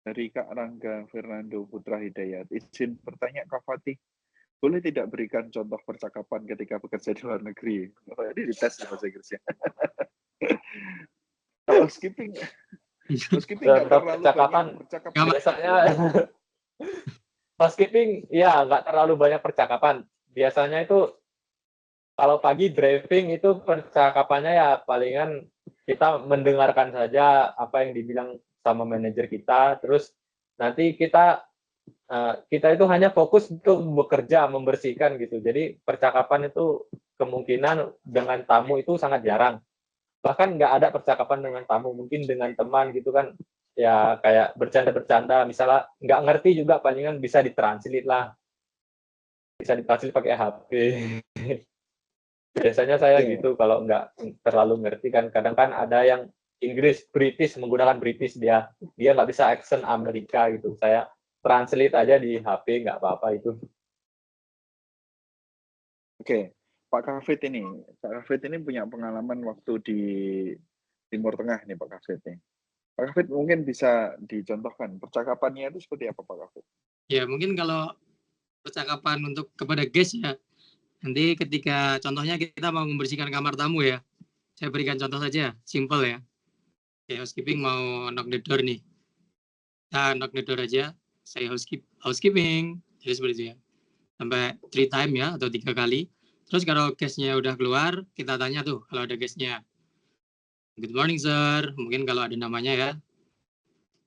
Dari Kak Rangga Fernando Putra Hidayat, izin bertanya Kak Fatih, boleh tidak berikan contoh percakapan ketika bekerja di luar negeri? Ini dites bahasa Inggrisnya. Kalau skipping nggak terlalu percakapan, percakapan. Biasanya housekeeping ya nggak terlalu banyak percakapan. Biasanya itu kalau pagi driving itu percakapannya ya palingan kita mendengarkan saja apa yang dibilang sama manajer kita, terus nanti kita itu hanya fokus untuk bekerja, membersihkan gitu. Jadi percakapan itu kemungkinan dengan tamu itu sangat jarang. Bahkan nggak ada percakapan dengan tamu, mungkin dengan teman gitu kan ya kayak bercanda-bercanda, misalnya nggak ngerti juga palingan bisa ditranslate lah, bisa ditranslate pakai HP. Biasanya saya Oke. gitu kalau nggak terlalu ngerti kan, kadang kan ada yang Inggris, British, menggunakan British, dia nggak bisa accent Amerika gitu. Saya translate aja di HP, nggak apa-apa itu. Oke, Pak Kafid ini punya pengalaman waktu di Timur Tengah nih Pak Kafid nih. Pak Kafid mungkin bisa dicontohkan percakapannya itu seperti apa Pak Kafid? Ya mungkin kalau percakapan untuk kepada guest ya, nanti ketika contohnya kita mau membersihkan kamar tamu ya, saya berikan contoh saja, simple ya. Ya housekeeping mau knock the door nih, kita knock the door aja, saya housekeeping, jadi seperti itu ya, sampai 3 time ya atau 3 kali. Terus kalau guestnya udah keluar, kita tanya tuh kalau ada guestnya, good morning sir, mungkin kalau ada namanya ya,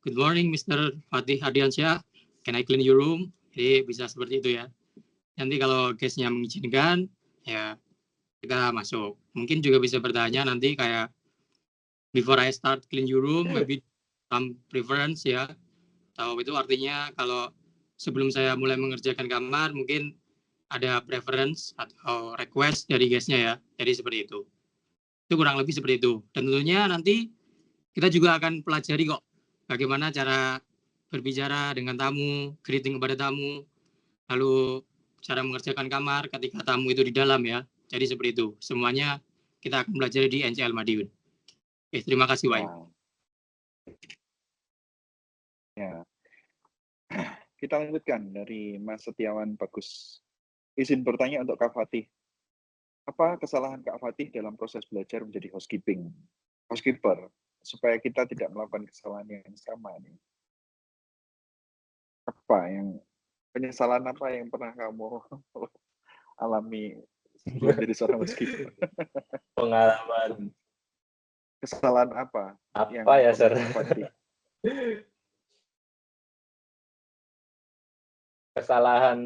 good morning Mr. Fatih Ardiansyah, can I clean your room? Jadi bisa seperti itu ya. Nanti kalau guestnya mengizinkan, ya kita masuk. Mungkin juga bisa bertanya nanti kayak, before I start clean your room, maybe some preference ya. Tahu itu artinya kalau sebelum saya mulai mengerjakan kamar, mungkin ada preference atau request dari guestnya ya. Jadi seperti itu. Itu kurang lebih seperti itu. Dan tentunya nanti kita juga akan pelajari kok bagaimana cara berbicara dengan tamu, greeting kepada tamu, lalu cara mengerjakan kamar ketika tamu itu di dalam ya. Jadi seperti itu. Semuanya kita akan pelajari di NCL Madiun. Oke, terima kasih Wai. Ya. Kita lanjutkan dari Mas Setiawan Bagus. Izin bertanya untuk Kak Fatih. Apa kesalahan Kak Fatih dalam proses belajar menjadi housekeeper, supaya kita tidak melakukan kesalahan yang sama nih? Penyesalan apa yang pernah kamu alami sebelum jadi seorang housekeeper? Pengalaman. Kesalahan apa? Apa ya, Sir? Kesalahan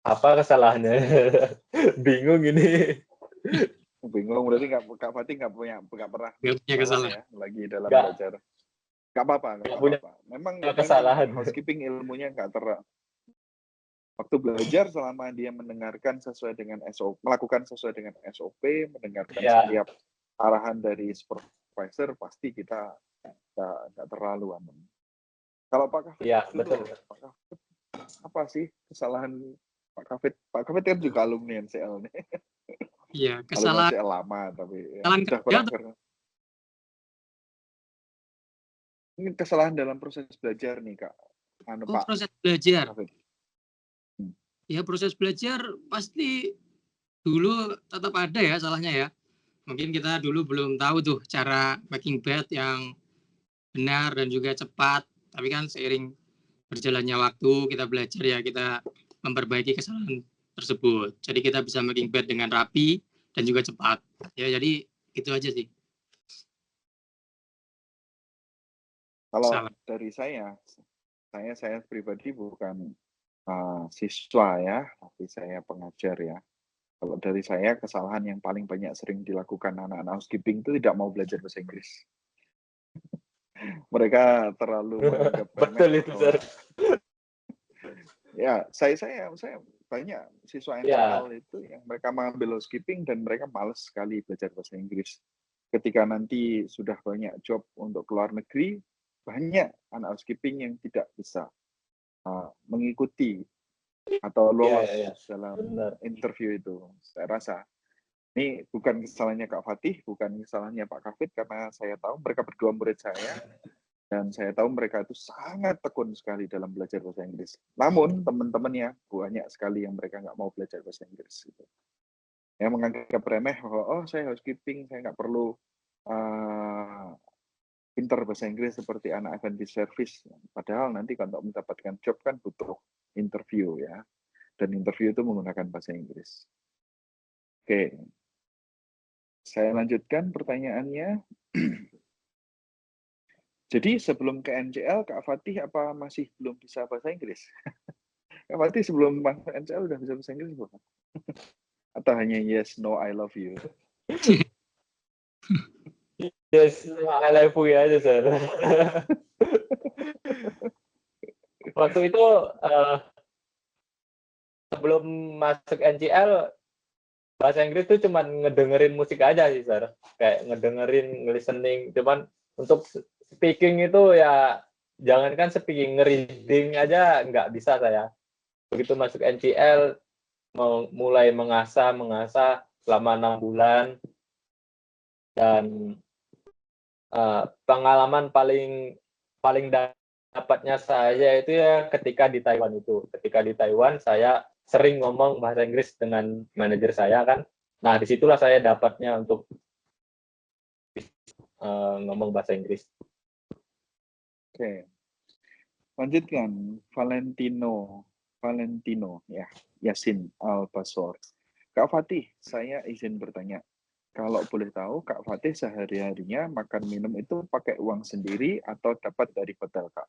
apa kesalahannya? Bingung ini. Bingung berarti Kak Fatih nggak pernah kesalahan ya lagi dalam belajar. Nggak apa-apa. Memang kesalahan. Housekeeping ilmunya nggak waktu belajar selama dia mendengarkan sesuai dengan SOP, melakukan sesuai dengan SOP, mendengarkan setiap arahan dari supervisor, pasti kita nggak terlalu aman. Kalau Pak Kafid, betul. Pak Kafid, apa sih kesalahan Pak Kafid? Pak Kafid kan juga alumni NCL nih. Iya, kesalahan NCL lama tapi Ini kesalahan dalam proses belajar nih Kak. Pak. Proses belajar. Ya proses belajar pasti dulu tetap ada ya salahnya ya. Mungkin kita dulu belum tahu tuh cara making bed yang benar dan juga cepat. Tapi kan seiring berjalannya waktu kita belajar ya, kita memperbaiki kesalahan tersebut. Jadi kita bisa making bed dengan rapi dan juga cepat. Ya jadi itu aja sih. Kalau dari saya pribadi bukan siswa ya, tapi saya pengajar ya. Kalau dari saya, kesalahan yang paling banyak sering dilakukan anak-anak housekeeping itu tidak mau belajar bahasa Inggris. Mereka terlalu menganggap betul itu, Sir. Ya, saya banyak siswa NCL itu yang mereka mengambil housekeeping dan mereka malas sekali belajar bahasa Inggris. Ketika nanti sudah banyak job untuk keluar negeri, banyak anak housekeeping yang tidak bisa mengikuti atau lolos dalam interview itu. Saya rasa ini bukan kesalahannya Kak Fatih, bukan kesalahannya Pak Kafid, karena saya tahu mereka berdua murid saya dan saya tahu mereka itu sangat tekun sekali dalam belajar bahasa Inggris. Namun teman-temannya banyak sekali yang mereka nggak mau belajar bahasa Inggris. Gitu. Yang menganggap remeh bahwa saya housekeeping, saya nggak perlu pintar bahasa Inggris seperti anak F&B service. Padahal nanti kalau mendapatkan job kan butuh interview ya. Dan interview itu menggunakan bahasa Inggris. Oke. Saya lanjutkan pertanyaannya. Jadi sebelum ke NCL, Kak Fatih apa masih belum bisa bahasa Inggris? Kak Fatih sebelum masuk NCL udah bisa bahasa Inggris belum? Atau hanya yes, no, I love you? Yes, I love you aja, Sir. Waktu itu sebelum masuk NCL, bahasa Inggris tuh cuman ngedengerin musik aja sih, Sir. Kayak ngedengerin, listening. Cuman untuk speaking itu ya, jangankan speaking, nge-reading aja nggak bisa saya. Begitu masuk NCL, mulai mengasah selama 6 bulan. Dan pengalaman paling dapatnya saya itu ya ketika di Taiwan itu. Ketika di Taiwan saya sering ngomong bahasa Inggris dengan manajer saya kan. Nah, disitulah saya dapatnya untuk ngomong bahasa Inggris. Oke. Lanjutkan, Valentino ya, Yasin Al-Basor. Kak Fatih, saya izin bertanya. Kalau boleh tahu, Kak Fatih sehari-harinya makan minum itu pakai uang sendiri atau dapat dari hotel, Kak?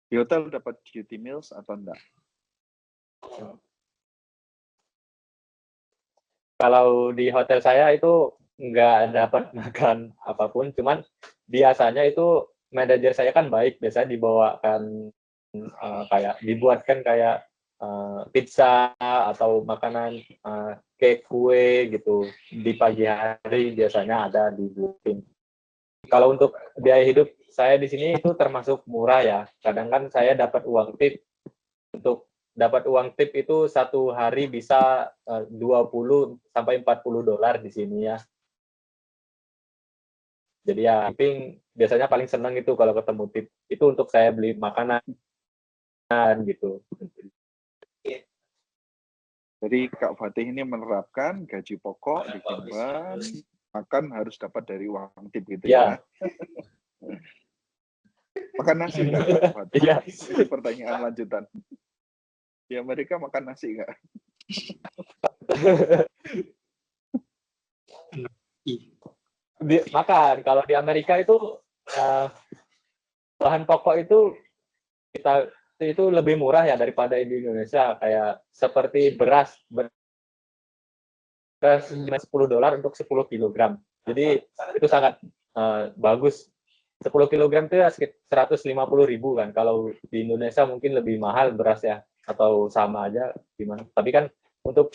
Di hotel dapat duty meals atau enggak? Kalau di hotel saya itu nggak dapat makan apapun, cuman biasanya itu manajer saya kan baik, biasanya dibawakan kayak dibuatkan kayak pizza atau makanan kayak kue gitu di pagi hari biasanya ada dibuatin. Kalau untuk biaya hidup saya di sini itu termasuk murah ya. Kadang kan saya dapat uang tip. Untuk dapat uang tip itu satu hari bisa 20 sampai 40 dolar di sini ya. Jadi ya tipping biasanya paling senang itu kalau ketemu tip. Itu untuk saya beli makanan gitu. Jadi Kak Fatih ini menerapkan gaji pokok di Kimban, makan harus dapat dari uang tip gitu ya. Makan nasi nggak Kak Fatih? Iya. Ini pertanyaan lanjutan. Di Amerika makan nasi nggak? Makan. Kalau di Amerika itu bahan pokok itu itu lebih murah ya daripada di Indonesia, kayak seperti beras 10 dolar untuk 10 kilogram. Jadi itu sangat bagus. 10 kilogram itu ya sekitar 150.000 kan. Kalau di Indonesia mungkin lebih mahal beras ya, atau sama aja gimana. Tapi kan untuk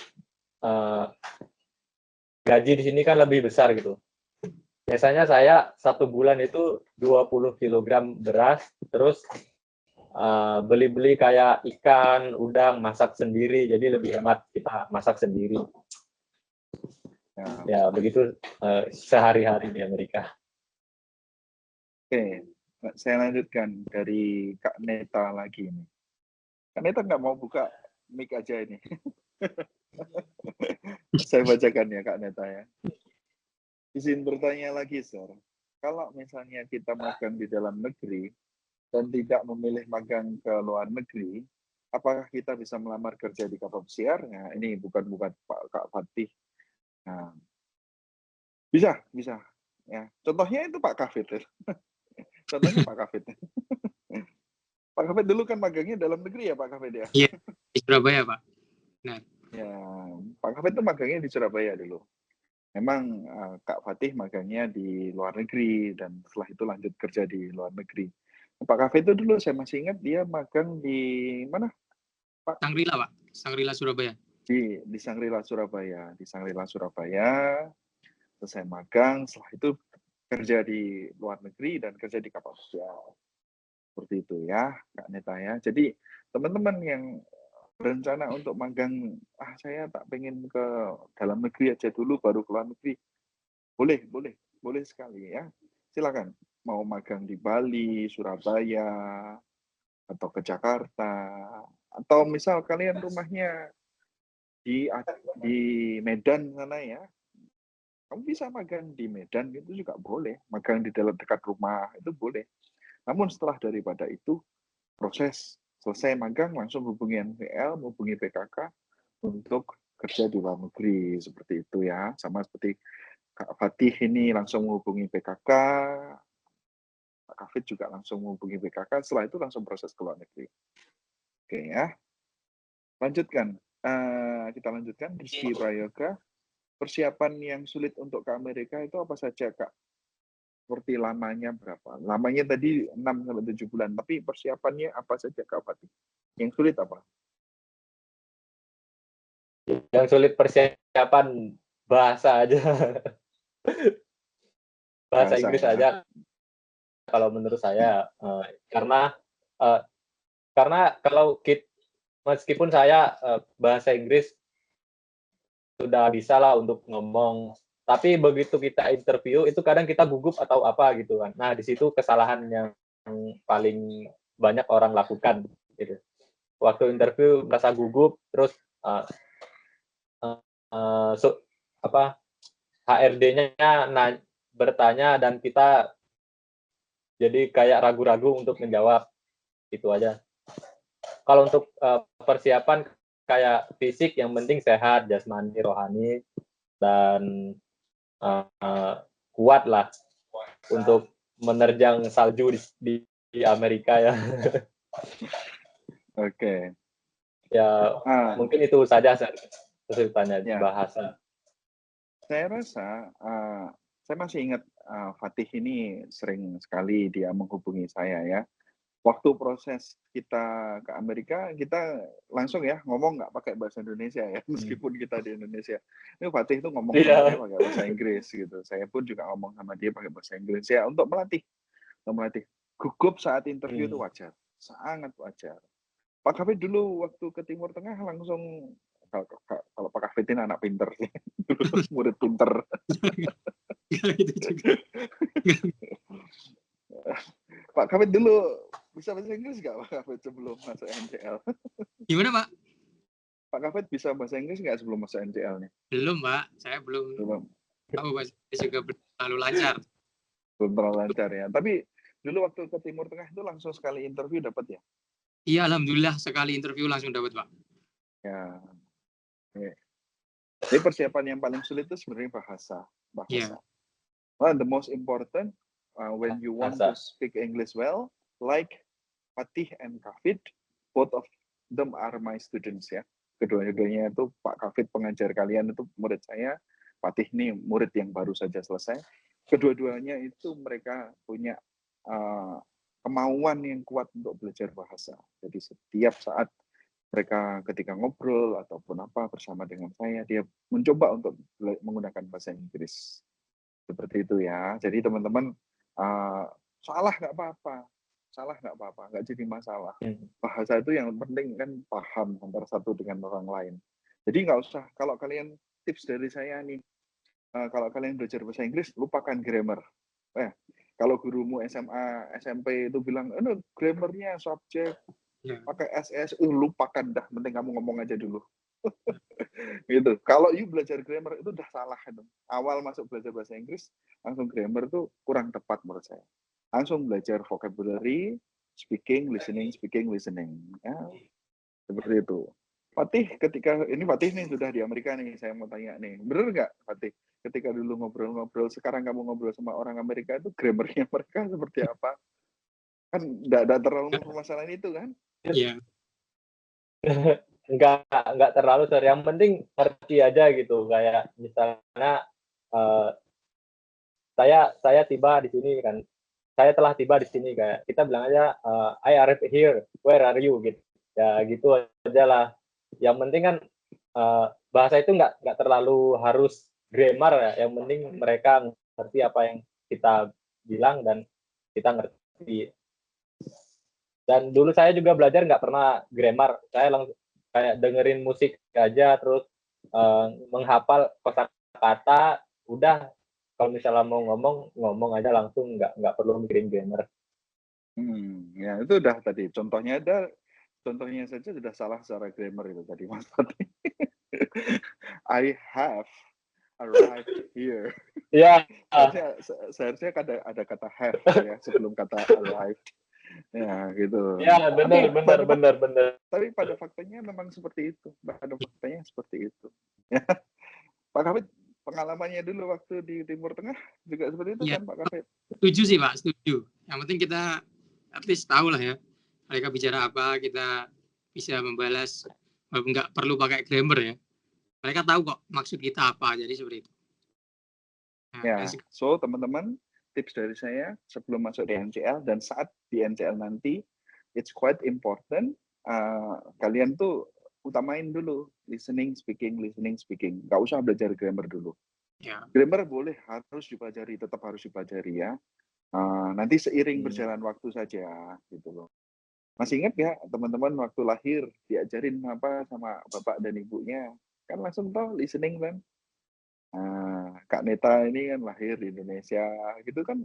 gaji di sini kan lebih besar gitu. Biasanya saya 1 bulan itu 20 kilogram beras, terus beli-beli kayak ikan, udang, masak sendiri, jadi lebih hemat kita masak sendiri. Ya begitu sehari-hari di Amerika. Oke, saya lanjutkan dari Kak Neta lagi ini. Kak Neta nggak mau buka mic aja ini. Saya bacakan ya Kak Neta ya. Izin bertanya lagi, Sir. Kalau misalnya kita magang di dalam negeri dan tidak memilih magang ke luar negeri, apakah kita bisa melamar kerja di kapal pesiar? Nah, ini bukan Pak Kak Fatih. Nah, bisa. Ya, contohnya itu Pak Kafid. Contohnya Pak Kafid. Pak Kafid dulu kan magangnya dalam negeri ya Pak Kafid ya? Iya, di Surabaya Pak. Nah. Ya, Pak Kafid itu magangnya di Surabaya dulu. Memang Kak Fatih magangnya di luar negeri dan setelah itu lanjut kerja di luar negeri. Pak Kafid itu dulu saya masih ingat dia magang di mana? Pak? Sangrila Pak, Sangrila Surabaya. Di Sangrila Surabaya. Di Sangrila Surabaya, selesai magang, setelah itu kerja di luar negeri dan kerja di kapal pesiar. Seperti itu ya, Kak Neta ya. Jadi teman-teman yang berencana untuk magang, saya tak pengen ke dalam negeri aja dulu baru ke luar negeri. Boleh sekali ya. Silakan. Mau magang di Bali, Surabaya, atau ke Jakarta, atau misal kalian rumahnya di Medan sana ya, kamu bisa magang di Medan itu juga boleh, magang di dalam dekat rumah itu boleh. Namun setelah daripada itu proses selesai magang langsung hubungi NPL, hubungi PKK untuk kerja di luar negeri seperti itu ya. Sama seperti Kak Fatih ini langsung menghubungi PKK, Pak Kafid juga langsung menghubungi PKK, setelah itu langsung proses ke luar negeri. Oke ya. Lanjutkan. Kita lanjutkan. Rizky Prayoga. Persiapan yang sulit untuk ke Amerika itu apa saja, Kak? Seperti lamanya berapa? Lamanya tadi 6-7 bulan, tapi persiapannya apa saja, Kak Fatih? Yang sulit apa? Yang sulit persiapan bahasa aja. Bahasa Inggris ya. aja kalau menurut saya, karena kalau meskipun saya bahasa Inggris sudah bisa lah untuk ngomong, tapi begitu kita interview itu kadang kita gugup atau apa gitu kan. Nah, di situ kesalahan yang paling banyak orang lakukan gitu. Waktu interview merasa gugup, terus HRD-nya bertanya dan kita jadi kayak ragu-ragu untuk menjawab. Itu aja. Kalau untuk persiapan kayak fisik, yang penting sehat, jasmani, rohani, dan kuat lah untuk menerjang salju di Amerika ya. Oke. Ya, mungkin itu saja kesulitannya Ya. bahasa. Saya rasa, saya masih ingat Fatih ini sering sekali dia menghubungi saya ya. Waktu proses kita ke Amerika, kita langsung ya ngomong nggak pakai bahasa Indonesia ya, meskipun kita di Indonesia. Ini Fatih itu ngomong sama saya pakai bahasa Inggris gitu. Saya pun juga ngomong sama dia pakai bahasa Inggris ya untuk melatih. Gugup saat interview itu wajar, sangat wajar. Pak Kafid dulu waktu ke Timur Tengah langsung, kalau Pak Kafid ini anak pinter sih, murid pinter. Pak Kafid dulu bisa bahasa Inggris nggak, Pak Kafid, sebelum masuk NCL? Gimana, Pak? Pak Kafid bisa bahasa Inggris nggak sebelum masuk NCL-nya? Belum, Pak. Saya belum tahu bahasa Inggris juga terlalu lancar. Belum terlalu lancar ya. Tapi dulu waktu ke Timur Tengah itu langsung sekali interview dapat ya? Iya, alhamdulillah sekali interview langsung dapat, Pak. Ya. Jadi persiapan yang paling sulit itu sebenarnya bahasa. Yeah. Well, the most important when you want to speak English well, like Fatih and Kafid, both of them are my students ya. Kedua-duanya itu Pak Kafid pengajar kalian itu murid saya, Fatih ini murid yang baru saja selesai. Kedua-duanya itu mereka punya kemauan yang kuat untuk belajar bahasa. Jadi setiap saat mereka ketika ngobrol ataupun apa bersama dengan saya, dia mencoba untuk menggunakan bahasa Inggris. Seperti itu ya. Jadi teman-teman, salah nggak apa-apa, nggak jadi masalah. Bahasa itu yang penting kan paham antara satu dengan orang lain. Jadi nggak usah, kalau kalian tips dari saya nih, kalau kalian belajar bahasa Inggris, lupakan grammar. Kalau gurumu SMA, SMP itu bilang, grammarnya subjek, pakai SS, lupakan dah, penting kamu ngomong aja dulu. Gitu. Kalau you belajar grammar itu udah salah. Awal masuk belajar bahasa Inggris, langsung grammar itu kurang tepat menurut saya. Langsung belajar vocabulary, speaking, listening. Ya, seperti itu. Fatih, Fatih nih sudah di Amerika nih, saya mau tanya nih, bener nggak Fatih? Ketika dulu ngobrol-ngobrol, sekarang kamu ngobrol sama orang Amerika itu grammarnya mereka seperti apa? Kan nggak terlalu permasalahan itu kan? Iya. Nggak terlalu sir. Yang penting ngerti aja gitu. Kayak misalnya saya tiba di sini kan. Saya telah tiba di sini kayak kita bilang aja I arrived here. Where are you gitu. Ya gitu aja lah. Yang penting kan bahasa itu nggak terlalu harus grammar ya. Yang penting mereka ngerti apa yang kita bilang dan kita ngerti. Dan dulu saya juga belajar nggak pernah grammar. Saya langsung kayak dengerin musik aja, terus menghafal kosakata. Udah, kalau misalnya mau ngomong aja langsung, nggak perlu mikirin grammar. Ya itu udah tadi. Contohnya saja sudah salah secara grammar itu tadi Mas Fatih. I have arrived here. Iya. Seharusnya ada kata have ya sebelum kata arrived. Ya gitu. Ya benar. Tapi pada faktanya memang seperti itu. Ya. Pak Kafid, pengalamannya dulu waktu di Timur Tengah juga seperti itu kan Pak Kafid? Setuju sih Pak, setuju. Yang penting kita at least tahu lah ya. Mereka bicara apa, kita bisa membalas nggak perlu pakai grammar ya. Mereka tahu kok maksud kita apa, jadi seperti itu. Nah, Ya, so teman-teman, tips dari saya sebelum masuk di NCL dan saat di NCL nanti, it's quite important kalian tuh utamain dulu listening, speaking. Nggak usah belajar grammar dulu. ya. Grammar boleh, harus dipelajari, tetap harus dipelajari ya. Nanti seiring berjalan waktu saja, gitu loh. Masih ingat ya teman-teman waktu lahir diajarin apa sama bapak dan ibunya? Kan langsung tahu listening kan? Kak Neta ini kan lahir di Indonesia, gitu kan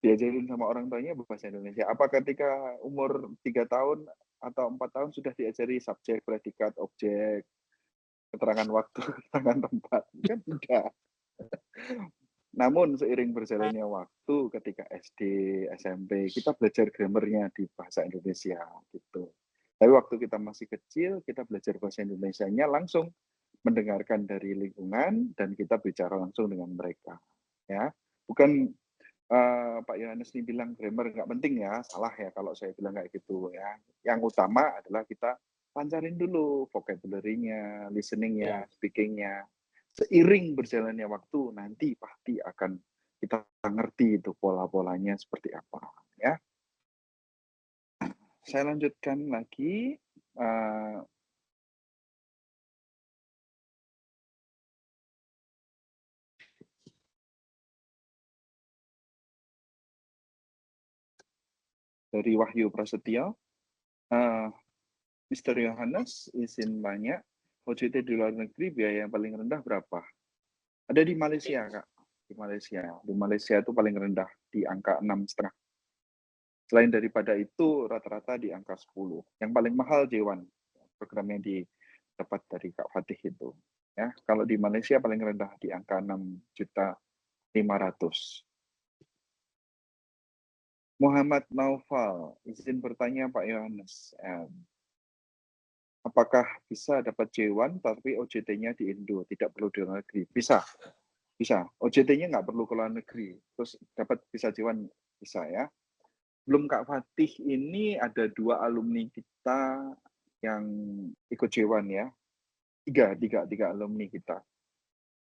diajarin sama orang tuanya bahasa Indonesia. Apa ketika umur 3 tahun atau 4 tahun sudah diajari subjek, predikat, objek, keterangan waktu, keterangan tempat? Kan enggak. Namun seiring berjalannya waktu ketika SD, SMP, kita belajar grammarnya di bahasa Indonesia gitu. Tapi waktu kita masih kecil, kita belajar bahasa Indonesianya langsung mendengarkan dari lingkungan dan kita bicara langsung dengan mereka. Ya, bukan Pak Yohanes ini bilang grammar nggak penting ya, salah ya kalau saya bilang kayak gitu ya. Yang utama adalah kita lancarin dulu vocabulary-nya, listening-nya, speaking-nya. Seiring berjalannya waktu nanti pasti akan kita ngerti itu pola-polanya seperti apa ya. Saya lanjutkan lagi. Dari Wahyu Prasetyo, Mr. Yohanes izin banyak, OJT di luar negeri biaya yang paling rendah berapa? Ada di Malaysia, Kak. Di Malaysia itu paling rendah di angka 6,5. Selain daripada itu rata-rata di angka 10. Yang paling mahal J1, program yang didapat dari Kak Fatih itu. Ya, kalau di Malaysia paling rendah di angka 6.500.000. Muhammad Naufal, izin bertanya Pak Yohanes. Apakah bisa dapat J1 tapi OJT-nya di Indo, tidak perlu di luar negeri? Bisa. OJT-nya nggak perlu ke luar negeri. Terus dapat bisa J1, bisa ya. Belum Kak Fatih ini ada 2 alumni kita yang ikut J1 ya. Tiga alumni kita.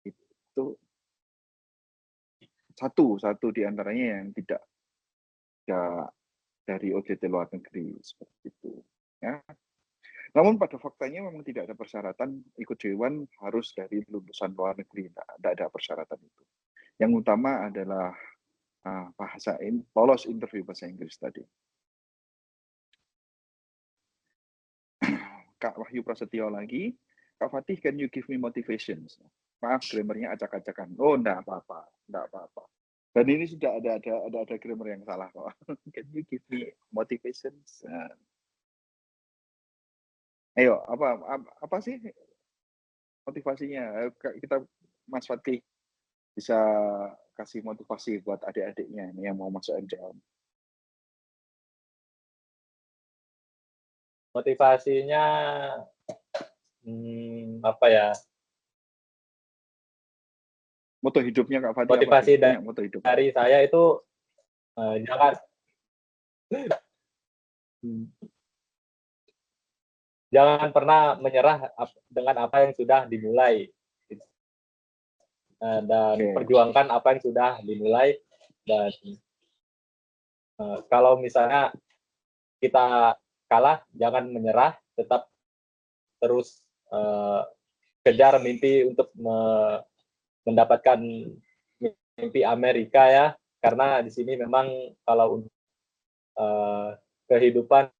Itu satu di antaranya yang tidak dari OJT luar negeri seperti itu ya. Namun pada faktanya memang tidak ada persyaratan ikut J1 harus dari lulusan luar negeri, tidak ada persyaratan itu. Yang utama adalah lolos interview bahasa Inggris tadi. Kak Wahyu Prasetyo lagi, Kak Fatih, can you give me motivations? Maaf, grammarnya acak-acakan. Oh, enggak apa-apa. Dan ini sudah ada grammar yang salah kok. Can you give me motivations? Ayo, apa sih motivasinya? Kita Mas Fatih bisa kasih motivasi buat adik-adiknya ini yang mau masuk NCL. Motivasinya apa ya? Moto hidupnya Kak Fatih motivasi apa? Moto hidup. Dari saya itu jangan pernah menyerah dengan apa yang sudah dimulai, dan perjuangkan apa yang sudah dimulai. Dan kalau misalnya kita kalah, jangan menyerah, tetap terus kejar mimpi untuk mendapatkan mimpi Amerika ya, karena di sini memang kalau kehidupan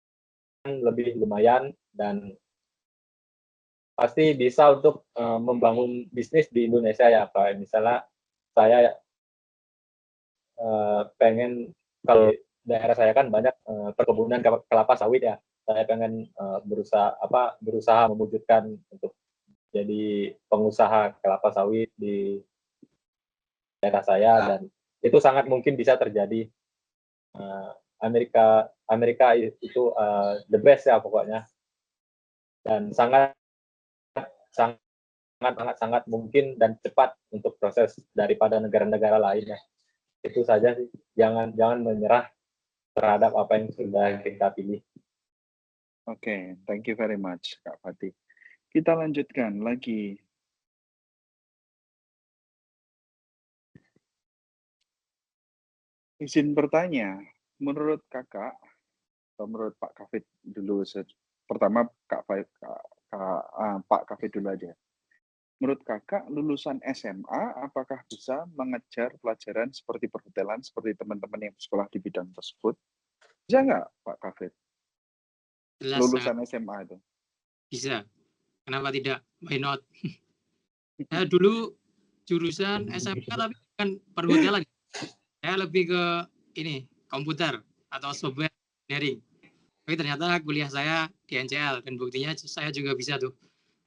lebih lumayan dan pasti bisa untuk membangun bisnis di Indonesia ya Pak. Misalnya saya pengen, kalau daerah saya kan banyak perkebunan kelapa sawit ya, saya pengen berusaha mewujudkan untuk jadi pengusaha kelapa sawit di daerah saya, dan itu sangat mungkin bisa terjadi. Amerika itu the best ya pokoknya, dan sangat mungkin dan cepat untuk proses daripada negara-negara lainnya. Itu saja sih, jangan menyerah terhadap apa yang sudah kita pilih. Oke, thank you very much Kak Fatih. Kita lanjutkan lagi. Izin bertanya, menurut kakak, atau menurut Pak Kafid dulu, pertama Pak Kafid dulu aja. Menurut kakak, lulusan SMA apakah bisa mengejar pelajaran seperti perhotelan, seperti teman-teman yang bersekolah di bidang tersebut? Bisa nggak, Pak Kafid? Jelas Lulusan sangat SMA itu? bisa. Kenapa tidak? Why not? Saya dulu jurusan SMK tapi bukan perhotelan. Saya lebih ke ini, komputer atau software engineering. Tapi ternyata kuliah saya di NCL dan buktinya saya juga bisa tuh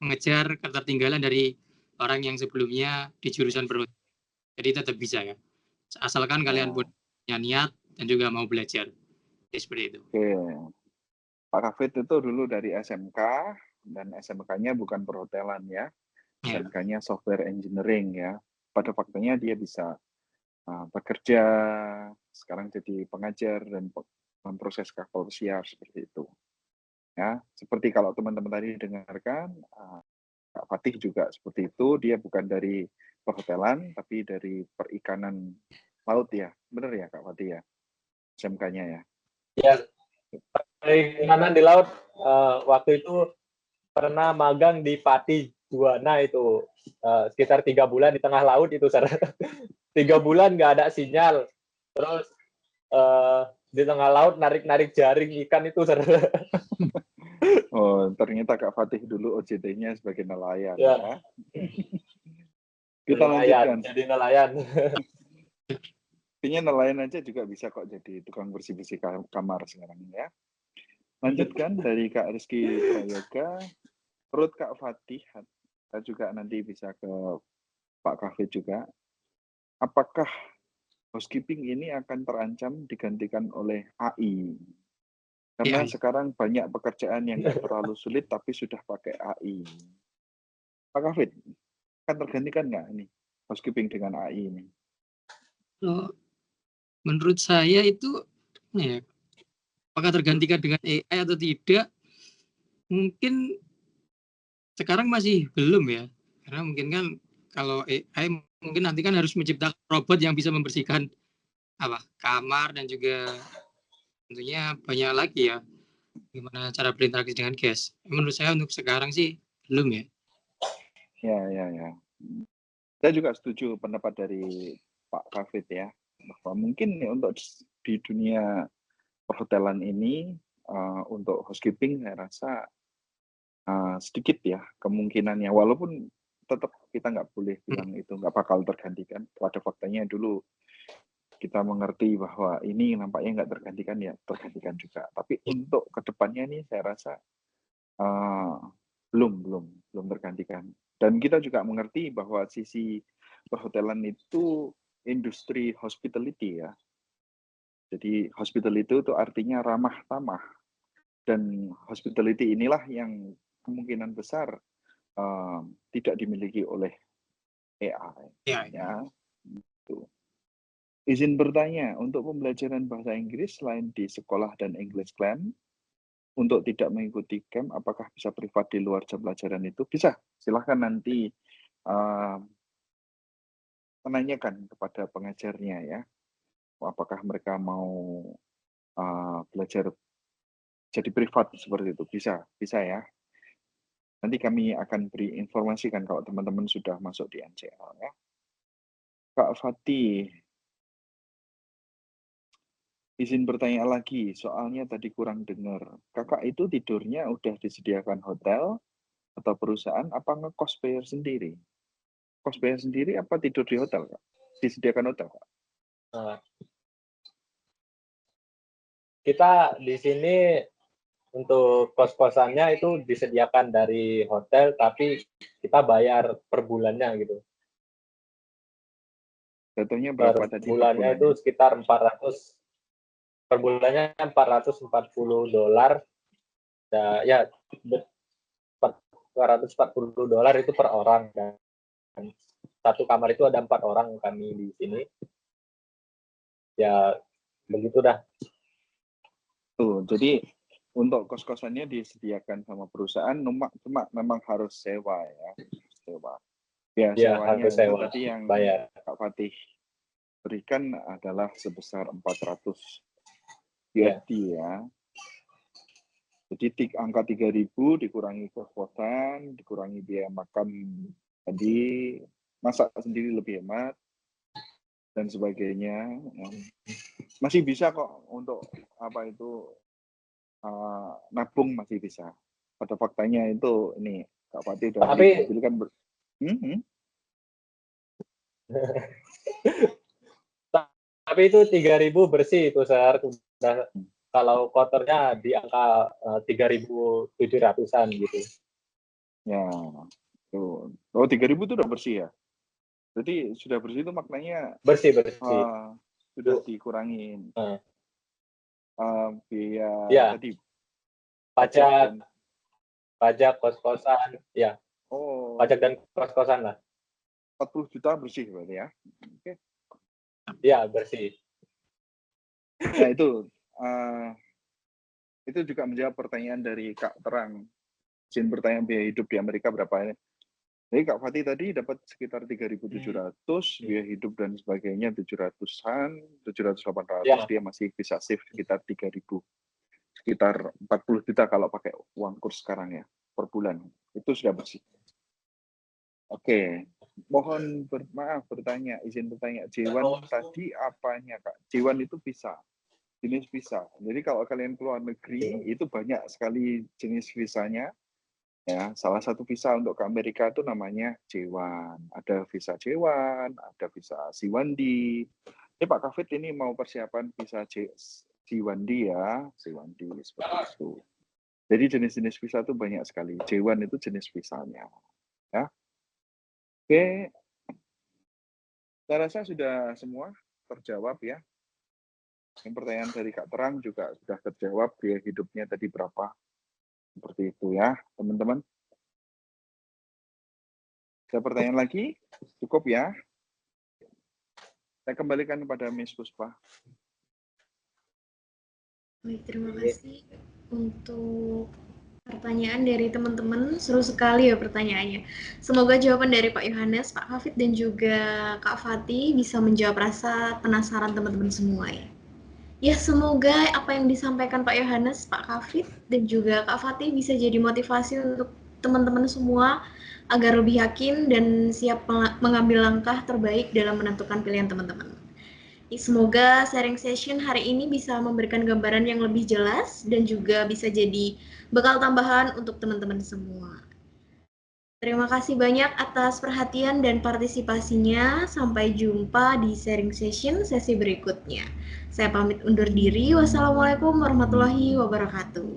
mengejar ketertinggalan dari orang yang sebelumnya di jurusan perhotelan. Jadi tetap bisa ya. Asalkan kalian punya niat dan juga mau belajar. Ya, seperti itu. Oke. Pak Kafid itu dulu dari SMK, dan SMK-nya bukan perhotelan ya. SMK-nya software engineering ya. Pada faktanya dia bisa bekerja, sekarang jadi pengajar dan memproses kapal pesiar seperti itu. Ya, seperti kalau teman-teman tadi dengarkan, Kak Fatih juga seperti itu. Dia bukan dari perhotelan, tapi dari perikanan laut ya. Benar ya Kak Fatih ya? SMK-nya ya? Ya, perikanan di laut. Waktu itu pernah magang di Pati Juwana itu. Sekitar 3 bulan di tengah laut itu. 3 bulan nggak ada sinyal. Terus di tengah laut narik-narik jaring ikan itu. Oh, ternyata Kak Fatih dulu OJT-nya sebagai nelayan Ya. ya. Kita lanjutkan. Jadi nelayan. Kayaknya nelayan aja juga bisa kok jadi tukang bersih-bersih kamar sekarang ya. Lanjutkan dari Kak Rizky Prayoga. Menurut Kak Fatih, kita juga nanti bisa ke Pak Kafid juga. Apakah housekeeping ini akan terancam digantikan oleh AI? Karena sekarang banyak pekerjaan yang nggak terlalu sulit tapi sudah pakai AI. Pak Kafid, akan tergantikan nggak ini housekeeping dengan AI ini? Menurut saya itu, ya, apakah tergantikan dengan AI atau tidak? Mungkin sekarang masih belum ya. Karena mungkin kan kalau AI mungkin nanti kan harus menciptakan robot yang bisa membersihkan kamar dan juga tentunya banyak lagi ya gimana cara berinteraksi dengan guest. Menurut saya untuk sekarang sih belum ya. Ya. Saya juga setuju pendapat dari Pak Kafid ya, bahwa mungkin untuk di dunia perhotelan ini untuk housekeeping saya rasa sedikit ya kemungkinannya, walaupun tetap kita nggak boleh bilang itu nggak bakal tergantikan. Pada faktanya dulu kita mengerti bahwa ini nampaknya nggak tergantikan, ya tergantikan juga. Tapi untuk kedepannya nih saya rasa belum tergantikan. Dan kita juga mengerti bahwa sisi perhotelan itu industri hospitality ya. Jadi hospitality itu artinya ramah tamah. Dan hospitality inilah yang kemungkinan besar tidak dimiliki oleh AI. Ya. Gitu. Izin bertanya, untuk pembelajaran bahasa Inggris selain di sekolah dan English Clan, untuk tidak mengikuti camp, apakah bisa privat di luar jam pelajaran itu? Bisa, silahkan nanti menanyakan kepada pengajarnya ya, apakah mereka mau belajar jadi privat seperti itu. Bisa ya. Nanti kami akan beri informasikan kalau teman-teman sudah masuk di NCL ya. Kak Fatih, izin bertanya lagi, soalnya tadi kurang dengar. Kakak itu tidurnya udah disediakan hotel atau perusahaan, apa ngekos bayar sendiri? Kos bayar sendiri apa tidur di hotel, Kak? Disediakan hotel, Kak? Kita di sini untuk kos-kosannya itu disediakan dari hotel, tapi kita bayar per bulannya gitu. Jatuhnya berapa tadi? Bulannya itu sekitar 400, per bulannya $440. Ya, $440 itu per orang. Dan satu kamar itu ada 4 orang kami di sini. Ya, begitu dah. Tuh, jadi Untuk kos-kosannya disediakan sama perusahaan, cuma memang harus sewa ya, sewa. Ya, Ya, sewanya harus itu sewa, tadi yang bayar. Kak Fatih berikan adalah sebesar 400 Ya. USD ya. Jadi angka 3.000 dikurangi kos-kosan, dikurangi biaya makan tadi, masak sendiri lebih hemat, dan sebagainya. Masih bisa kok untuk apa itu nabung, masih bisa. Pada faktanya itu ini Kak Fatih udah Tapi mobil kan tapi itu 3.000 bersih itu, Sar. Udah, kalau kotornya di angka 3.700-an gitu. Ya, tuh. Oh, 3.000 itu udah bersih ya? Berarti sudah bersih itu maknanya Bersih. sudah dikurangin biaya Ya. tadi. Pajak kos-kosan, ya. Oh. Pajak dan kos-kosan lah. 40 juta bersih berarti ya? Oke. Ya, bersih. Nah, itu juga menjawab pertanyaan dari Kak Terang. Izin bertanya biaya hidup di Amerika berapa ini? Jadi Kak Fatih tadi dapat sekitar 3.700, biaya hidup dan sebagainya 700-an, 700-800, Ya. dia masih bisa save sekitar 3.000. Sekitar 40 juta kalau pakai uang kurs sekarang ya, per bulan. Itu sudah bersih. Oke, mohon maaf izin bertanya, J1 tadi apanya Kak? J1 itu visa, jenis visa. Jadi kalau kalian keluar negeri, itu banyak sekali jenis visanya. Ya, salah satu visa untuk ke Amerika itu namanya J1. Ada visa J1, ada visa C1D. Ini Pak Kafit ini mau persiapan visa C1D ya, C1D seperti itu. Jadi jenis-jenis visa itu banyak sekali. J1 itu jenis visanya. Ya. Oke, saya rasa sudah semua terjawab ya. Yang pertanyaan dari Kak Terang juga sudah terjawab, biaya hidupnya tadi berapa. Seperti itu ya, teman-teman. Ada pertanyaan lagi? Cukup ya? Saya kembalikan kepada Miss Puspa. Baik, terima kasih untuk pertanyaan dari teman-teman. Seru sekali ya pertanyaannya. Semoga jawaban dari Pak Yohanes, Pak Hafid, dan juga Kak Fatih bisa menjawab rasa penasaran teman-teman semua ya. Ya, semoga apa yang disampaikan Pak Yohanes, Pak Hafid, dan juga Kak Fatih bisa jadi motivasi untuk teman-teman semua agar lebih yakin dan siap mengambil langkah terbaik dalam menentukan pilihan teman-teman. Semoga sharing session hari ini bisa memberikan gambaran yang lebih jelas dan juga bisa jadi bekal tambahan untuk teman-teman semua. Terima kasih banyak atas perhatian dan partisipasinya. Sampai jumpa di sharing session sesi berikutnya. Saya pamit undur diri. Wassalamualaikum warahmatullahi wabarakatuh.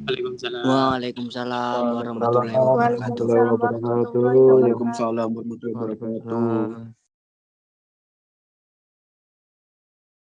Waalaikumsalam. Waalaikumsalam warahmatullahi wabarakatuh. Waalaikumsalam warahmatullahi wabarakatuh. Waalaikumsalam warahmatullahi wabarakatuh.